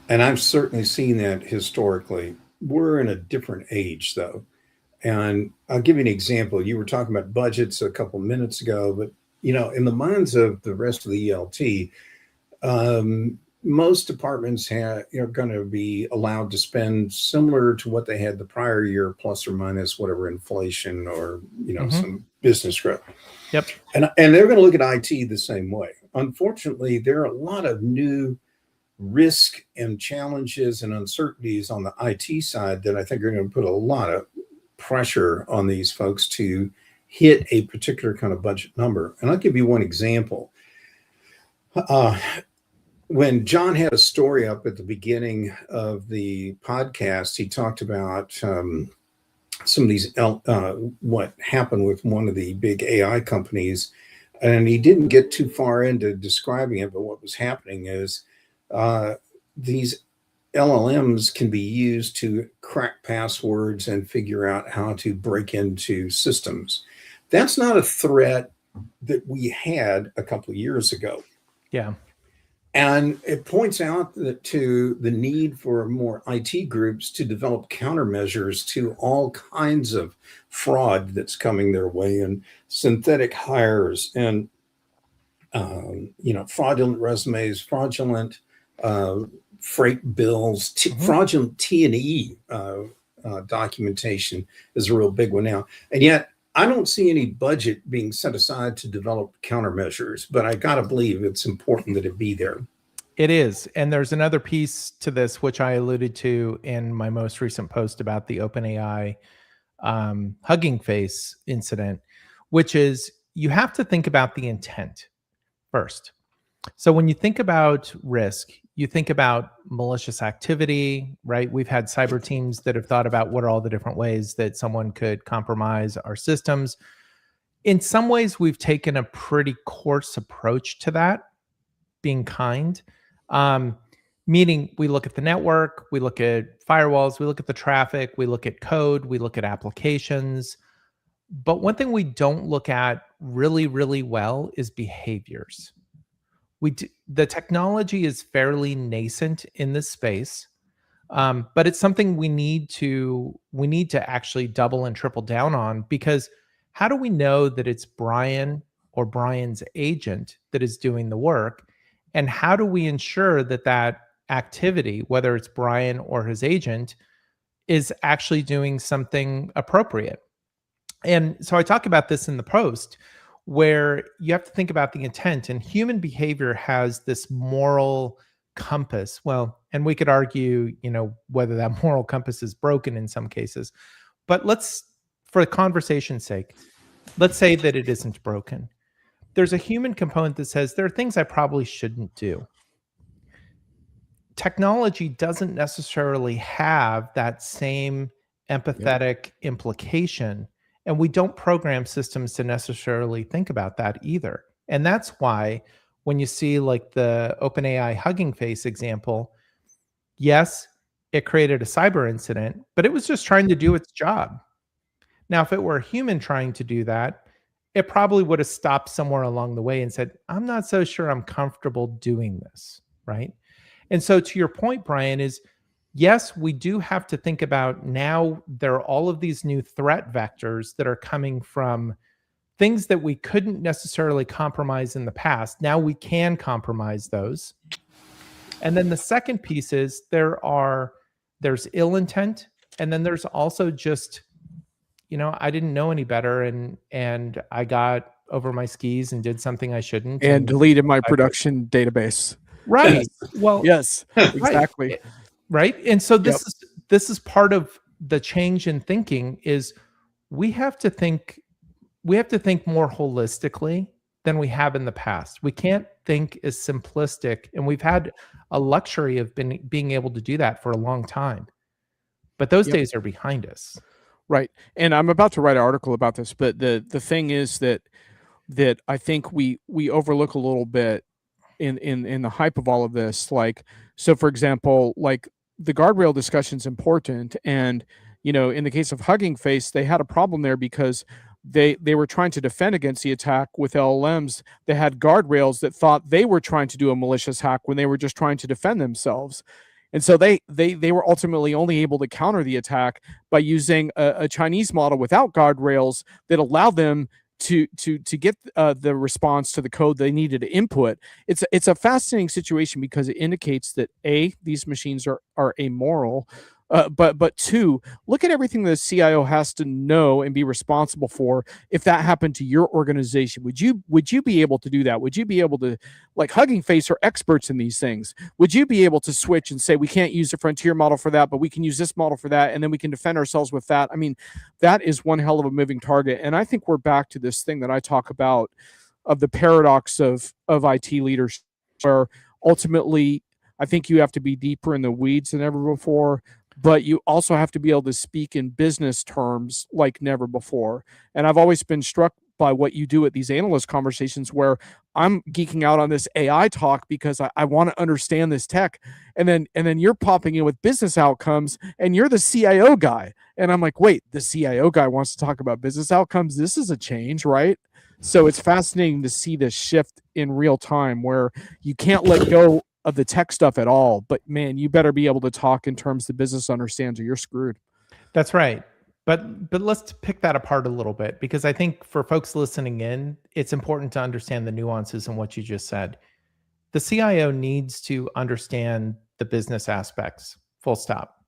and I've certainly seen that historically. We're in a different age, though. And I'll give you an example. You were talking about budgets a couple minutes ago, but in the minds of the rest of the ELT, most departments are going to be allowed to spend similar to what they had the prior year, plus or minus whatever inflation or some business growth. Yep. And they're going to look at IT the same way. Unfortunately, there are a lot of new risk and challenges and uncertainties on the IT side that I think are going to put a lot of pressure on these folks to hit a particular kind of budget number. And I'll give you one example. When John had a story up at the beginning of the podcast, he talked about some of these, what happened with one of the big AI companies. And he didn't get too far into describing it, but what was happening is these LLMs can be used to crack passwords and figure out how to break into systems. That's not a threat that we had a couple of years ago. Yeah. And it points out that to the need for more IT groups to develop countermeasures to all kinds of fraud that's coming their way, and synthetic hires and fraudulent resumes, fraudulent freight bills, fraudulent T&E documentation is a real big one now. And yet I don't see any budget being set aside to develop countermeasures, but I got to believe it's important that it be there. It is. And there's another piece to this, which I alluded to in my most recent post about the OpenAI Hugging Face incident, which is you have to think about the intent first. So when you think about risk, you think about malicious activity, right? We've had cyber teams that have thought about what are all the different ways that someone could compromise our systems. In some ways, we've taken a pretty coarse approach to that, being kind. Meaning we look at the network, we look at firewalls, we look at the traffic, we look at code, we look at applications. But one thing we don't look at really, really well is behaviors. The technology is fairly nascent in this space, but it's something we need to actually double and triple down on, because how do we know that it's Brian or Brian's agent that is doing the work? And how do we ensure that that activity, whether it's Brian or his agent, is actually doing something appropriate. And so I talk about this in the post, where you have to think about the intent, and human behavior has this moral compass. Well, and we could argue, whether that moral compass is broken in some cases, but for conversation's sake, let's say that it isn't broken. There's a human component that says there are things I probably shouldn't do. Technology doesn't necessarily have that same empathetic implication, and we don't program systems to necessarily think about that either. And that's why when you see like the OpenAI Hugging Face example, yes, it created a cyber incident, but it was just trying to do its job. Now, if it were a human trying to do that, it probably would have stopped somewhere along the way and said, I'm not so sure I'm comfortable doing this, right? And so to your point, Brian, is yes, we do have to think about now there are all of these new threat vectors that are coming from things that we couldn't necessarily compromise in the past. Now we can compromise those. And then the second piece is there's ill intent, and then there's also just, I didn't know any better, and I got over my skis and did something I shouldn't, and deleted my production database. Right. Yes. Well, yes, exactly. Right. And so this is part of the change in thinking is we have to think more holistically than we have in the past. We can't think as simplistic, and we've had a luxury of being able to do that for a long time. But those days are behind us. Right. And I'm about to write an article about this, but the thing is that I think we overlook a little bit in the hype of all of this. Like, so for example, like the guardrail discussion is important. And, in the case of Hugging Face, they had a problem there because they were trying to defend against the attack with LLMs. They had guardrails that thought they were trying to do a malicious hack when they were just trying to defend themselves. And so they were ultimately only able to counter the attack by using a Chinese model without guardrails that allowed them to get the response to the code they needed to input. It's a fascinating situation because it indicates that these machines are amoral, but two, look at everything the CIO has to know and be responsible for. If that happened to your organization, would you be able to do that? Would you be able to, like Hugging Face are experts in these things? Would you be able to switch and say, we can't use the frontier model for that, but we can use this model for that, and then we can defend ourselves with that? I mean, that is one hell of a moving target. And I think we're back to this thing that I talk about of the paradox of IT leaders, where ultimately I think you have to be deeper in the weeds than ever before, but you also have to be able to speak in business terms like never before. And I've always been struck by what you do at these analyst conversations where I'm geeking out on this AI talk because I want to understand this tech. And then you're popping in with business outcomes and you're the CIO guy. And I'm like, wait, the CIO guy wants to talk about business outcomes. This is a change, right? So it's fascinating to see this shift in real time where you can't let go of the tech stuff at all, but man, you better be able to talk in terms the business understands or you're screwed. That's right. But let's pick that apart a little bit, because I think for folks listening in, it's important to understand the nuances in what you just said. The CIO needs to understand the business aspects, full stop.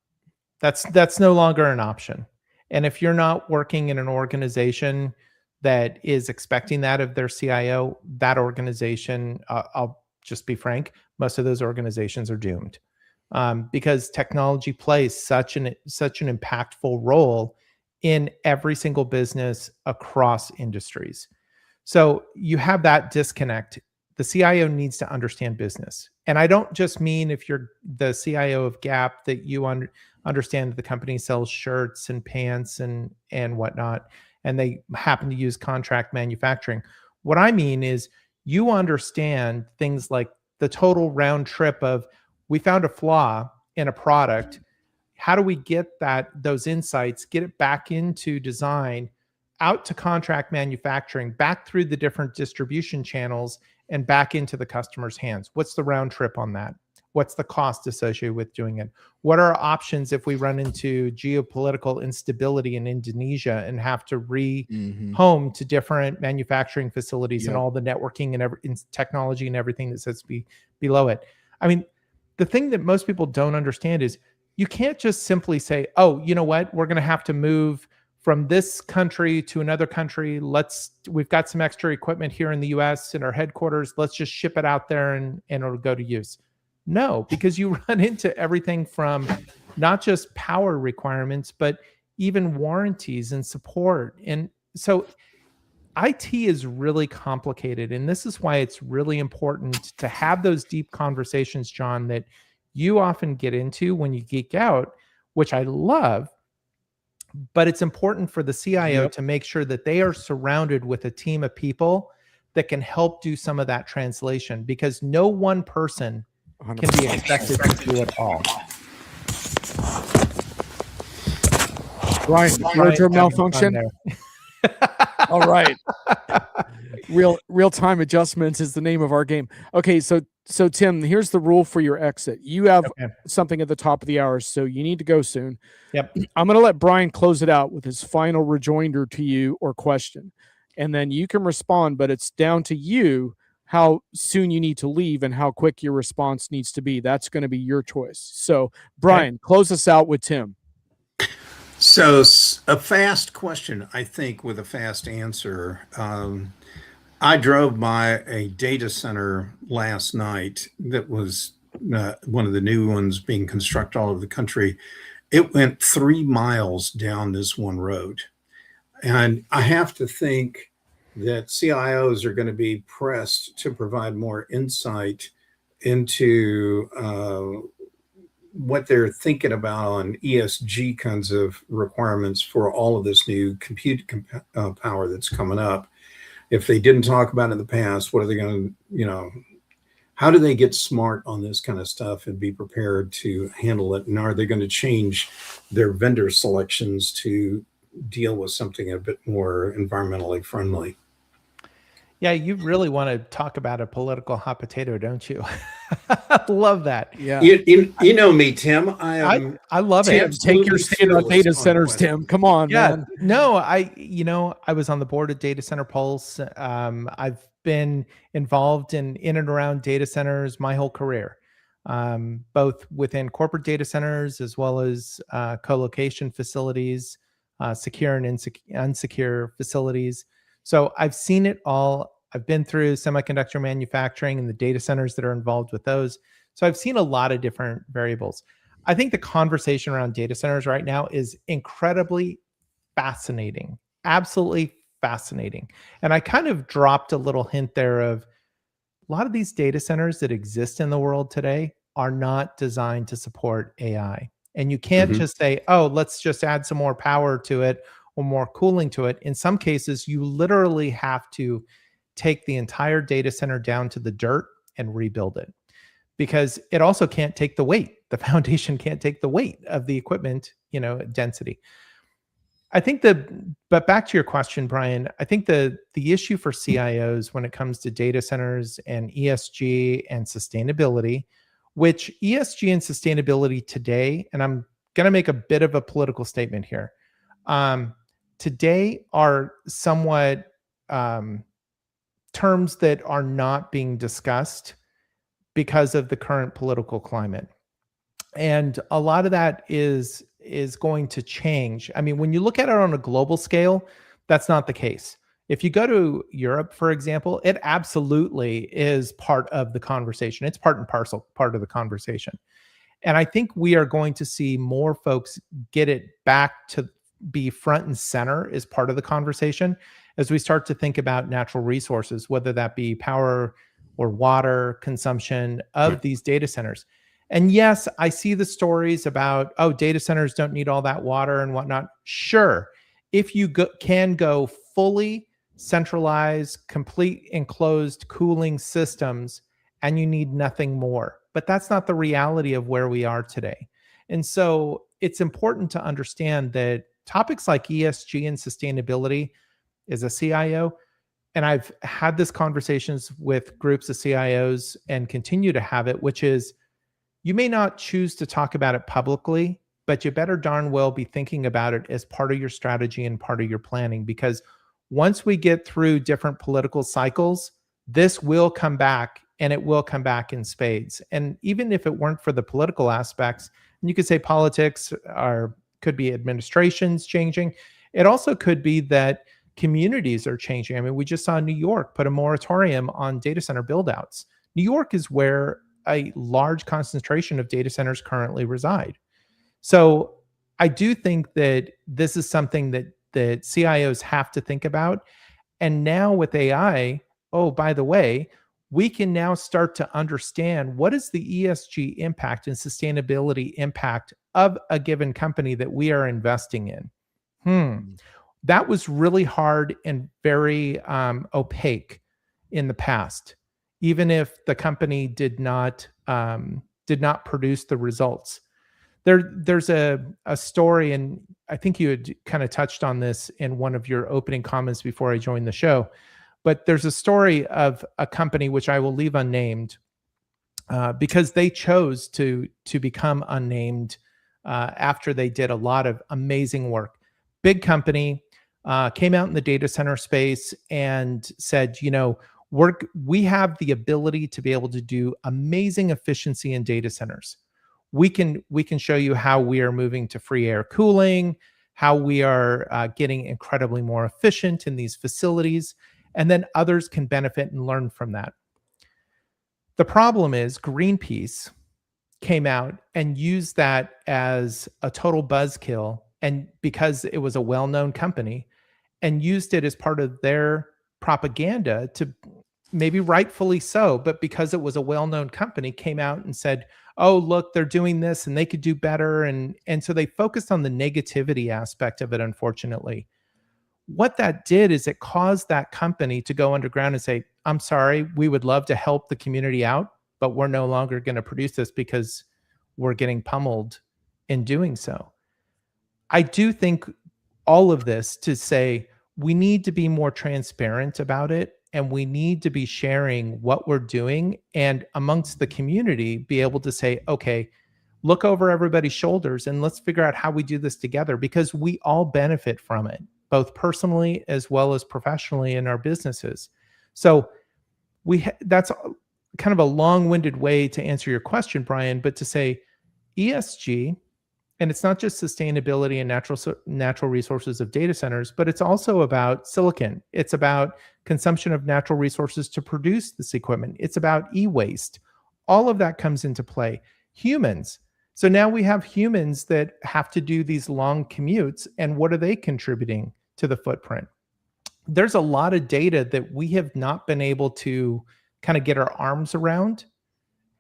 That's no longer an option. And if you're not working in an organization that is expecting that of their CIO, that organization, I'll just be frank, most of those organizations are doomed, because technology plays such an impactful role in every single business across industries. So you have that disconnect. The CIO needs to understand business. And I don't just mean if you're the CIO of Gap that you understand that the company sells shirts and pants and whatnot, and they happen to use contract manufacturing. What I mean is you understand things like the total round trip of, we found a flaw in a product. How do we get those insights, get it back into design, out to contract manufacturing, back through the different distribution channels, and back into the customer's hands? What's the round trip on that? What's the cost associated with doing it? What are our options if we run into geopolitical instability in Indonesia and have to home to different manufacturing facilities and all the networking and technology and everything that sits below it? I mean, the thing that most people don't understand is you can't just simply say, oh, you know what, we're going to have to move from this country to another country. We've got some extra equipment here in the US in our headquarters. Let's just ship it out there and it'll go to use. No, because you run into everything from not just power requirements, but even warranties and support. And so IT is really complicated. And this is why it's really important to have those deep conversations, John, that you often get into when you geek out, which I love. But it's important for the CIO to make sure that they are surrounded with a team of people that can help do some of that translation, because no one person can be expected to do it all. Brian, wardrobe malfunction. All right. Real-time adjustments is the name of our game. Okay, so Tim, here's the rule for your exit. You have something at the top of the hour, so you need to go soon. Yep. I'm going to let Brian close it out with his final rejoinder to you or question, and then you can respond, but it's down to you how soon you need to leave and how quick your response needs to be. That's going to be your choice. So, Brian, close us out with Tim. So a fast question, I think, with a fast answer. I drove by a data center last night that was one of the new ones being constructed all over the country. It went 3 miles down this one road. And I have to think that CIOs are going to be pressed to provide more insight into what they're thinking about on ESG kinds of requirements for all of this new compute power that's coming up. If they didn't talk about it in the past, what are they going to, how do they get smart on this kind of stuff and be prepared to handle it? And are they going to change their vendor selections to deal with something a bit more environmentally friendly? Yeah, you really want to talk about a political hot potato, don't you? I love that. Yeah, you know me, Tim. I love Tim, it. take your stand on data centers, Tim. Come on, man. No, I was on the board of Data Center Pulse. I've been involved in and around data centers my whole career, both within corporate data centers as well as co-location facilities, secure and unsecure facilities. So I've seen it all. I've been through semiconductor manufacturing and the data centers that are involved with those. So I've seen a lot of different variables. I think the conversation around data centers right now is incredibly fascinating, absolutely fascinating. And I kind of dropped a little hint there of a lot of these data centers that exist in the world today are not designed to support AI. And you can't just say, oh, let's just add some more power to it or more cooling to it. In some cases, you literally have to take the entire data center down to the dirt and rebuild it, because it also can't take the weight. The foundation can't take the weight of the equipment, density. I think but back to your question, Brian, I think the issue for CIOs when it comes to data centers and ESG and sustainability, which ESG and sustainability today, and I'm going to make a bit of a political statement here, today are somewhat terms that are not being discussed because of the current political climate. And a lot of that is going to change. I mean, when you look at it on a global scale, that's not the case. If you go to Europe, for example, it absolutely is part of the conversation. It's part and parcel, part of the conversation. And I think we are going to see more folks get it back to be front and center as part of the conversation as we start to think about natural resources, whether that be power or water consumption of these data centers. And yes, I see the stories about, oh, data centers don't need all that water and whatnot. Sure, if you can go fully centralized, complete enclosed cooling systems, and you need nothing more. But that's not the reality of where we are today. And so it's important to understand that topics like ESG and sustainability as a CIO, and I've had this conversations with groups of CIOs and continue to have it, which is you may not choose to talk about it publicly, but you better darn well be thinking about it as part of your strategy and part of your planning, because once we get through different political cycles, this will come back, and it will come back in spades. And even if it weren't for the political aspects, You could say politics could be administrations changing. It also could be that communities are changing. I mean, we just saw New York put a moratorium on data center buildouts. New York is where a large concentration of data centers currently reside. So I do think that this is something that CIOs have to think about. And now with AI, oh, by the way, we can now start to understand what is the ESG impact and sustainability impact of a given company that we are investing in. That was really hard and very opaque in the past, even if the company did not produce the results. There's a story, and I think you had kind of touched on this in one of your opening comments before I joined the show. But there's a story of a company which I will leave unnamed because they chose to become unnamed after they did a lot of amazing work. Big company came out in the data center space and said, we have the ability to be able to do amazing efficiency in data centers. We can show you how we are moving to free air cooling, how we are getting incredibly more efficient in these facilities, and then others can benefit and learn from that. The problem is Greenpeace came out and used that as a total buzzkill, and because it was a well-known company, and used it as part of their propaganda to maybe rightfully so, but because it was a well-known company, came out and said, oh, look, they're doing this and they could do better. And so they focused on the negativity aspect of it, unfortunately. What that did is it caused that company to go underground and say, I'm sorry, we would love to help the community out, but we're no longer going to produce this because we're getting pummeled in doing so. I do think all of this to say we need to be more transparent about it, and we need to be sharing what we're doing, and amongst the community be able to say, okay, look over everybody's shoulders and let's figure out how we do this together, because we all benefit from it, both personally as well as professionally in our businesses. So that's kind of a long-winded way to answer your question, Brian, but to say ESG, and it's not just sustainability and natural resources of data centers, but it's also about silicon. It's about consumption of natural resources to produce this equipment. It's about e-waste. All of that comes into play. Humans. So now we have humans that have to do these long commutes, and what are they contributing to the footprint? There's a lot of data that we have not been able to kind of get our arms around.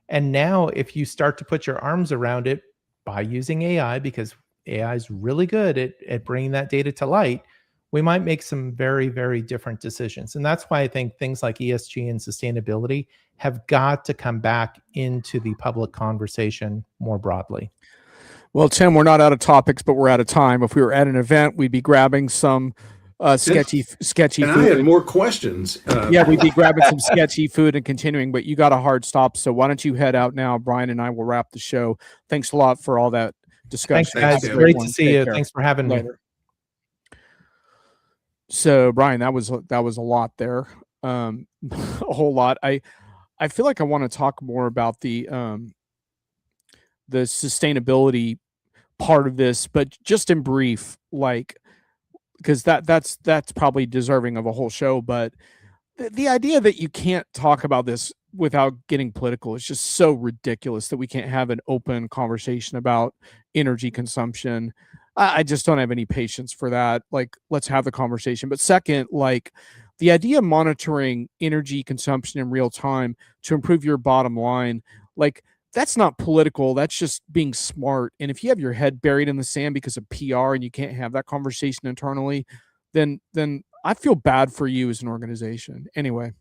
And now if you start to put your arms around it, by using AI, because AI is really good at bringing that data to light, we might make some very, very different decisions. And that's why I think things like ESG and sustainability have got to come back into the public conversation more broadly. Well, Tim, we're not out of topics, but we're out of time. If we were at an event, we'd be grabbing some sketchy and food. I had more questions. Yeah, we'd be grabbing some sketchy food and continuing, but you got a hard stop. So why don't you head out now? Brian and I will wrap the show. Thanks a lot for all that discussion. Thanks, guys. Great to see you. Thanks for having me. So, Brian, that was a lot there. A whole lot. I feel like I want to talk more about the sustainability part of this, but just in brief, like, because that's probably deserving of a whole show. But the idea that you can't talk about this without getting political is just so ridiculous, that we can't have an open conversation about energy consumption. I just don't have any patience for that. Like, let's have the conversation. But second, like, the idea of monitoring energy consumption in real time to improve your bottom line, like, that's not political. That's just being smart. And if you have your head buried in the sand because of PR and you can't have that conversation internally, then I feel bad for you as an organization. Anyway,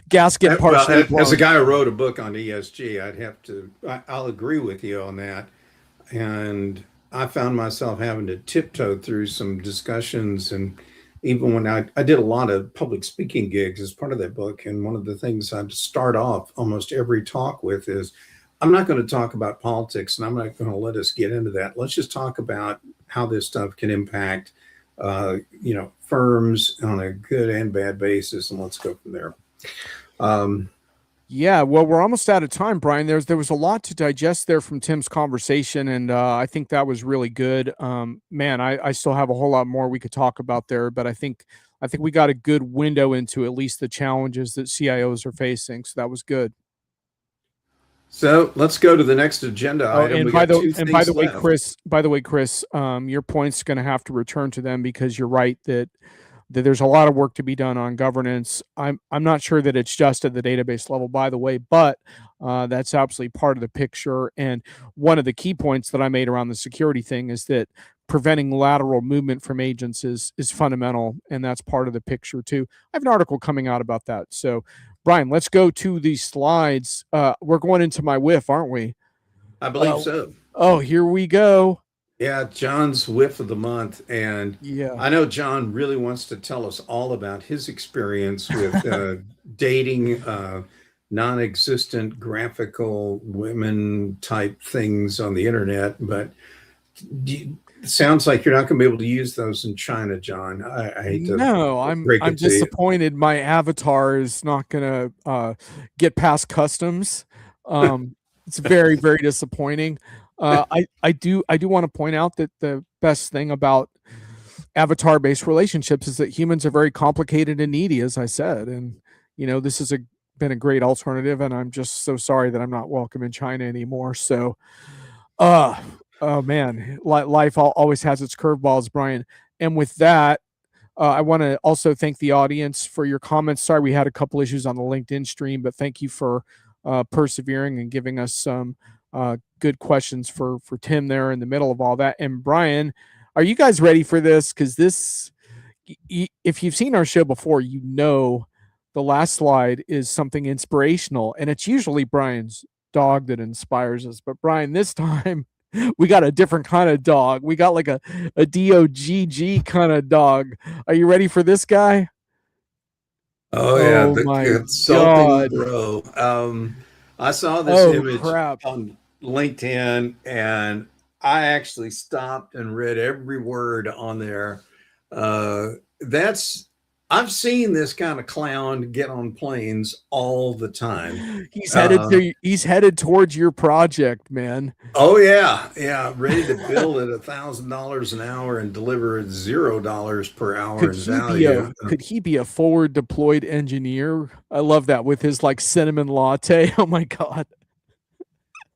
gasket partially. Well, as a guy who wrote a book on ESG, I'll agree with you on that. And I found myself having to tiptoe through some discussions, and even when I did a lot of public speaking gigs as part of that book, and one of the things I'd start off almost every talk with is, I'm not going to talk about politics, and I'm not going to let us get into that. Let's just talk about how this stuff can impact, firms on a good and bad basis, and let's go from there. Yeah, well, we're almost out of time, Brian. There was a lot to digest there from Tim's conversation, and I think that was really good. Man, I still have a whole lot more we could talk about there, but I think we got a good window into at least the challenges that CIOs are facing. So that was good. So let's go to the next agenda Oh, item. We got two and by things the way, left. Chris, your point's going to have to return to them because you're right that there's a lot of work to be done on governance. I'm not sure that it's just at the database level, by the way, but that's absolutely part of the picture. And one of the key points that I made around the security thing is that preventing lateral movement from agents is fundamental, and that's part of the picture too. I have an article coming out about that. So, Brian, let's go to these slides. We're going into my whiff, aren't we? I believe so. Oh, here we go. Yeah, John's whiff of the month. And Yeah. I know John really wants to tell us all about his experience with dating non-existent graphical women type things on the internet. But it sounds like you're not going to be able to use those in China, John. I hate to break I'm it to you. disappointed. My avatar is not gonna get past customs. It's very, very disappointing. I do want to point out that the best thing about avatar-based relationships is that humans are very complicated and needy, as I said, and this has been a great alternative. And I'm just so sorry that I'm not welcome in China anymore. So, oh man, life always has its curveballs, Brian. And with that, I want to also thank the audience for your comments. Sorry, we had a couple issues on the LinkedIn stream, but thank you for persevering and giving us some good questions for Tim there in the middle of all that. And Brian, are you guys ready for this? Because if you've seen our show before, the last slide is something inspirational, and it's usually Brian's dog that inspires us. But Brian, this time we got a different kind of dog. We got like a DOGG kind of dog. Are you ready for this guy? Oh yeah, Oh the my consulting God. bro. I saw this Oh image crap. on LinkedIn, and I actually stopped and read every word on there. I've seen this kind of clown get on planes all the time. He's headed towards your project, man. Oh yeah, ready to bill at $1,000 an hour and deliver $0 per hour in value. Could he be a forward deployed engineer? I love that with his like cinnamon latte. Oh my God.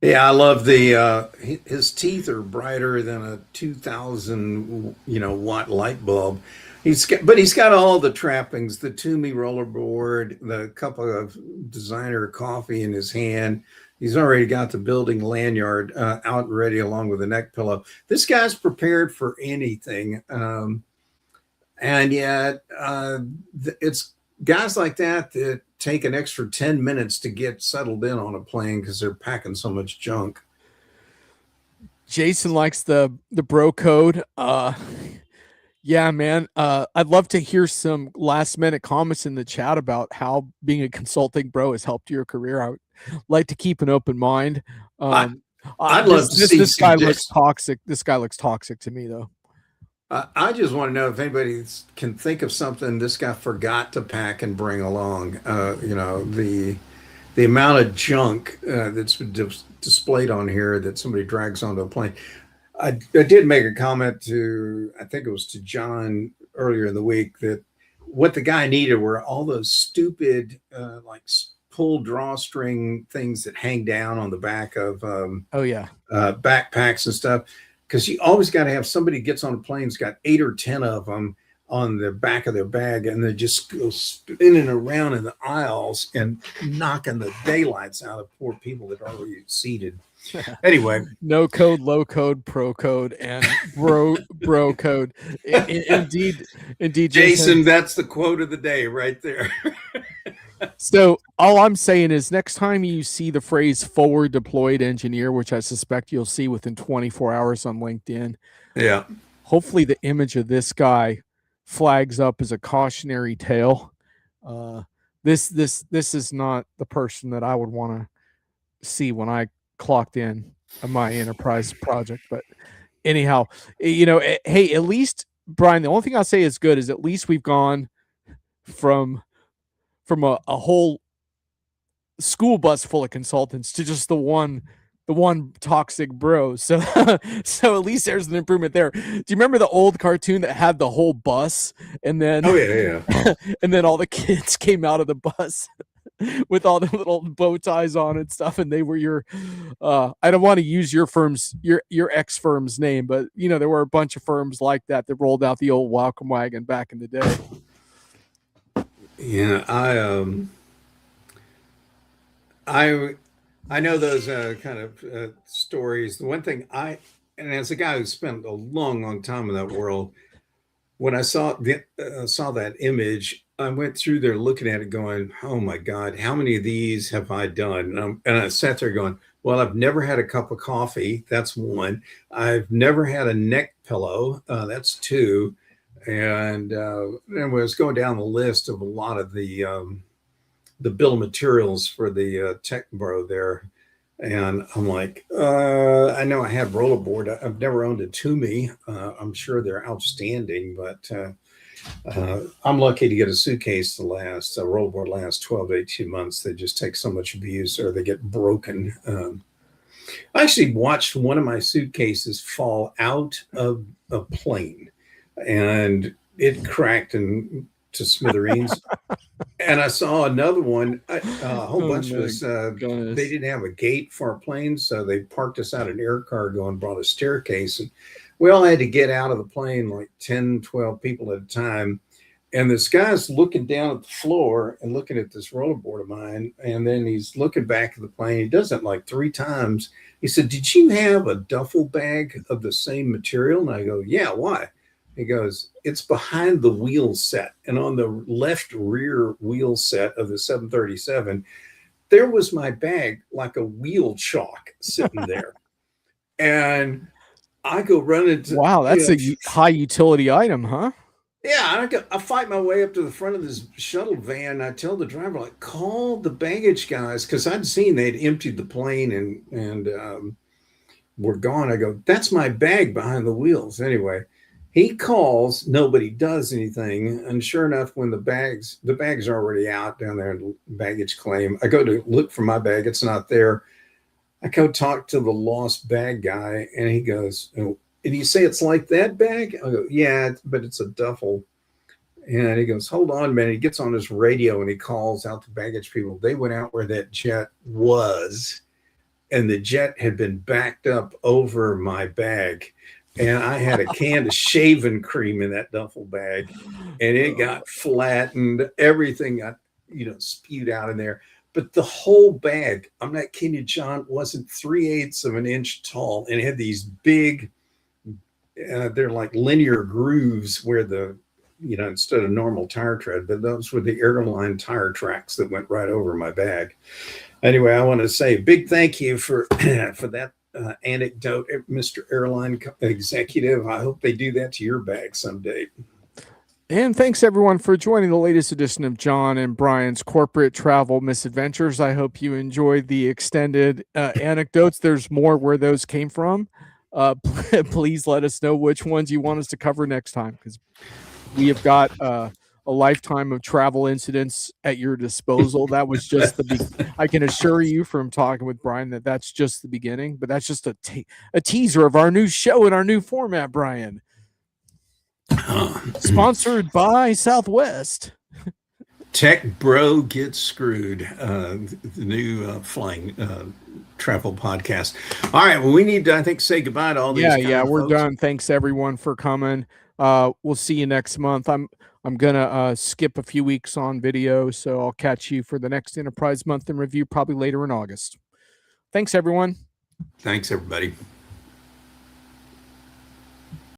Yeah, I love his teeth are brighter than a 2,000 watt light bulb. He's got all the trappings: the Toomey rollerboard, the cup of designer coffee in his hand. He's already got the building lanyard out and ready, along with a neck pillow. This guy's prepared for anything, and yet it's guys like that take an extra 10 minutes to get settled in on a plane because they're packing so much junk. Jason likes the bro code. Yeah, man. I'd love to hear some last minute comments in the chat about how being a consulting bro has helped your career. I would like to keep an open mind. I'd love to see this guy looks toxic. This guy looks toxic to me, though. I just want to know if anybody can think of something this guy forgot to pack and bring along. The amount of junk that's displayed on here that somebody drags onto a plane. I did make a comment I think it was to John earlier in the week, that what the guy needed were all those stupid like pull drawstring things that hang down on the back of backpacks and stuff. Because you always got to have somebody gets on a plane, has got 8 or 10 of them on the back of their bag, and they just go spinning around in the aisles and knocking the daylights out of poor people that are already seated. Anyway, no code, low code, pro code, and bro code. Indeed, Jason, that's the quote of the day right there. So all I'm saying is, next time you see the phrase forward deployed engineer, which I suspect you'll see within 24 hours on LinkedIn, yeah, hopefully the image of this guy flags up as a cautionary tale. This is not the person that I would want to see when I clocked in on my enterprise project. But anyhow, hey, at least, Brian, the only thing I'll say is good is at least we've gone from a whole school bus full of consultants to just the one toxic bro. So so at least there's an improvement there. Do you remember the old cartoon that had the whole bus and then and then all the kids came out of the bus with all the little bow ties on and stuff, and they were your I don't want to use your ex firm's name, but you know, there were a bunch of firms like that rolled out the old welcome wagon back in the day. Yeah, I know those kind of stories. The one thing and as a guy who spent a long time in that world, when I saw that image, I went through there looking at it going, oh my God, how many of these have I done? And I sat there going, well, I've never had a cup of coffee. That's one. I've never had a neck pillow. That's two. And I was going down the list of a lot of the bill of materials for the tech bro there. And I'm like, I know I have rollerboard. I've never owned a Toomey. I'm sure they're outstanding, but I'm lucky to get a suitcase to last, a rollerboard lasts 12 to 18 months. They just take so much abuse or they get broken. I actually watched one of my suitcases fall out of a plane and it cracked to smithereens. And I saw another one, a whole bunch of us, they didn't have a gate for our plane, so they parked us out an air cargo and brought a staircase. And we all had to get out of the plane, like 10, 12 people at a time. And this guy's looking down at the floor and looking at this rollerboard of mine. And then he's looking back at the plane. He does it like 3 times. He said, did you have a duffel bag of the same material? And I go, yeah, why? He goes, it's behind the wheel set. And on the left rear wheel set of the 737, there was my bag like a wheel chalk sitting there. And I go running to... Wow, that's a high utility item, huh? Yeah, I fight my way up to the front of this shuttle van. I tell the driver, like, call the baggage guys, because I'd seen they'd emptied the plane and were gone. I go, that's my bag behind the wheels. Anyway, he calls, nobody does anything. And sure enough, when the bags are already out down there in baggage claim, I go to look for my bag. It's not there. I go talk to the lost bag guy, and he goes, oh, did you say it's like that bag? I go, yeah, but it's a duffel. And he goes, hold on a minute. He gets on his radio and he calls out the baggage people. They went out where that jet was, and the jet had been backed up over my bag. And I had a can of shaving cream in that duffel bag, and it got flattened. Everything got, spewed out in there. But the whole bag, I'm not kidding you, John, wasn't 3/8 of an inch tall, and it had these big, they're like linear grooves where instead of normal tire tread, but those were the airline tire tracks that went right over my bag. Anyway, I want to say a big thank you for that anecdote, Mr. Airline Executive. I hope they do that to your bag someday. And thanks everyone for joining the latest edition of John and Brian's Corporate Travel Misadventures. I hope you enjoyed the extended anecdotes. There's more where those came from. Please let us know which ones you want us to cover next time, because we have got a lifetime of travel incidents at your disposal. That was just I can assure you from talking with Brian that's just the beginning, but that's just a teaser of our new show and our new format, Brian. Sponsored by Southwest. Tech Bro Gets Screwed, the new flying travel podcast. All right, well, we need to, I think, say goodbye to all these. Yeah, we're folks. Done. Thanks everyone for coming. We'll see you next month. I'm gonna skip a few weeks on video, so I'll catch you for the next Enterprise Month in Review, probably later in August. Thanks everyone. Thanks everybody.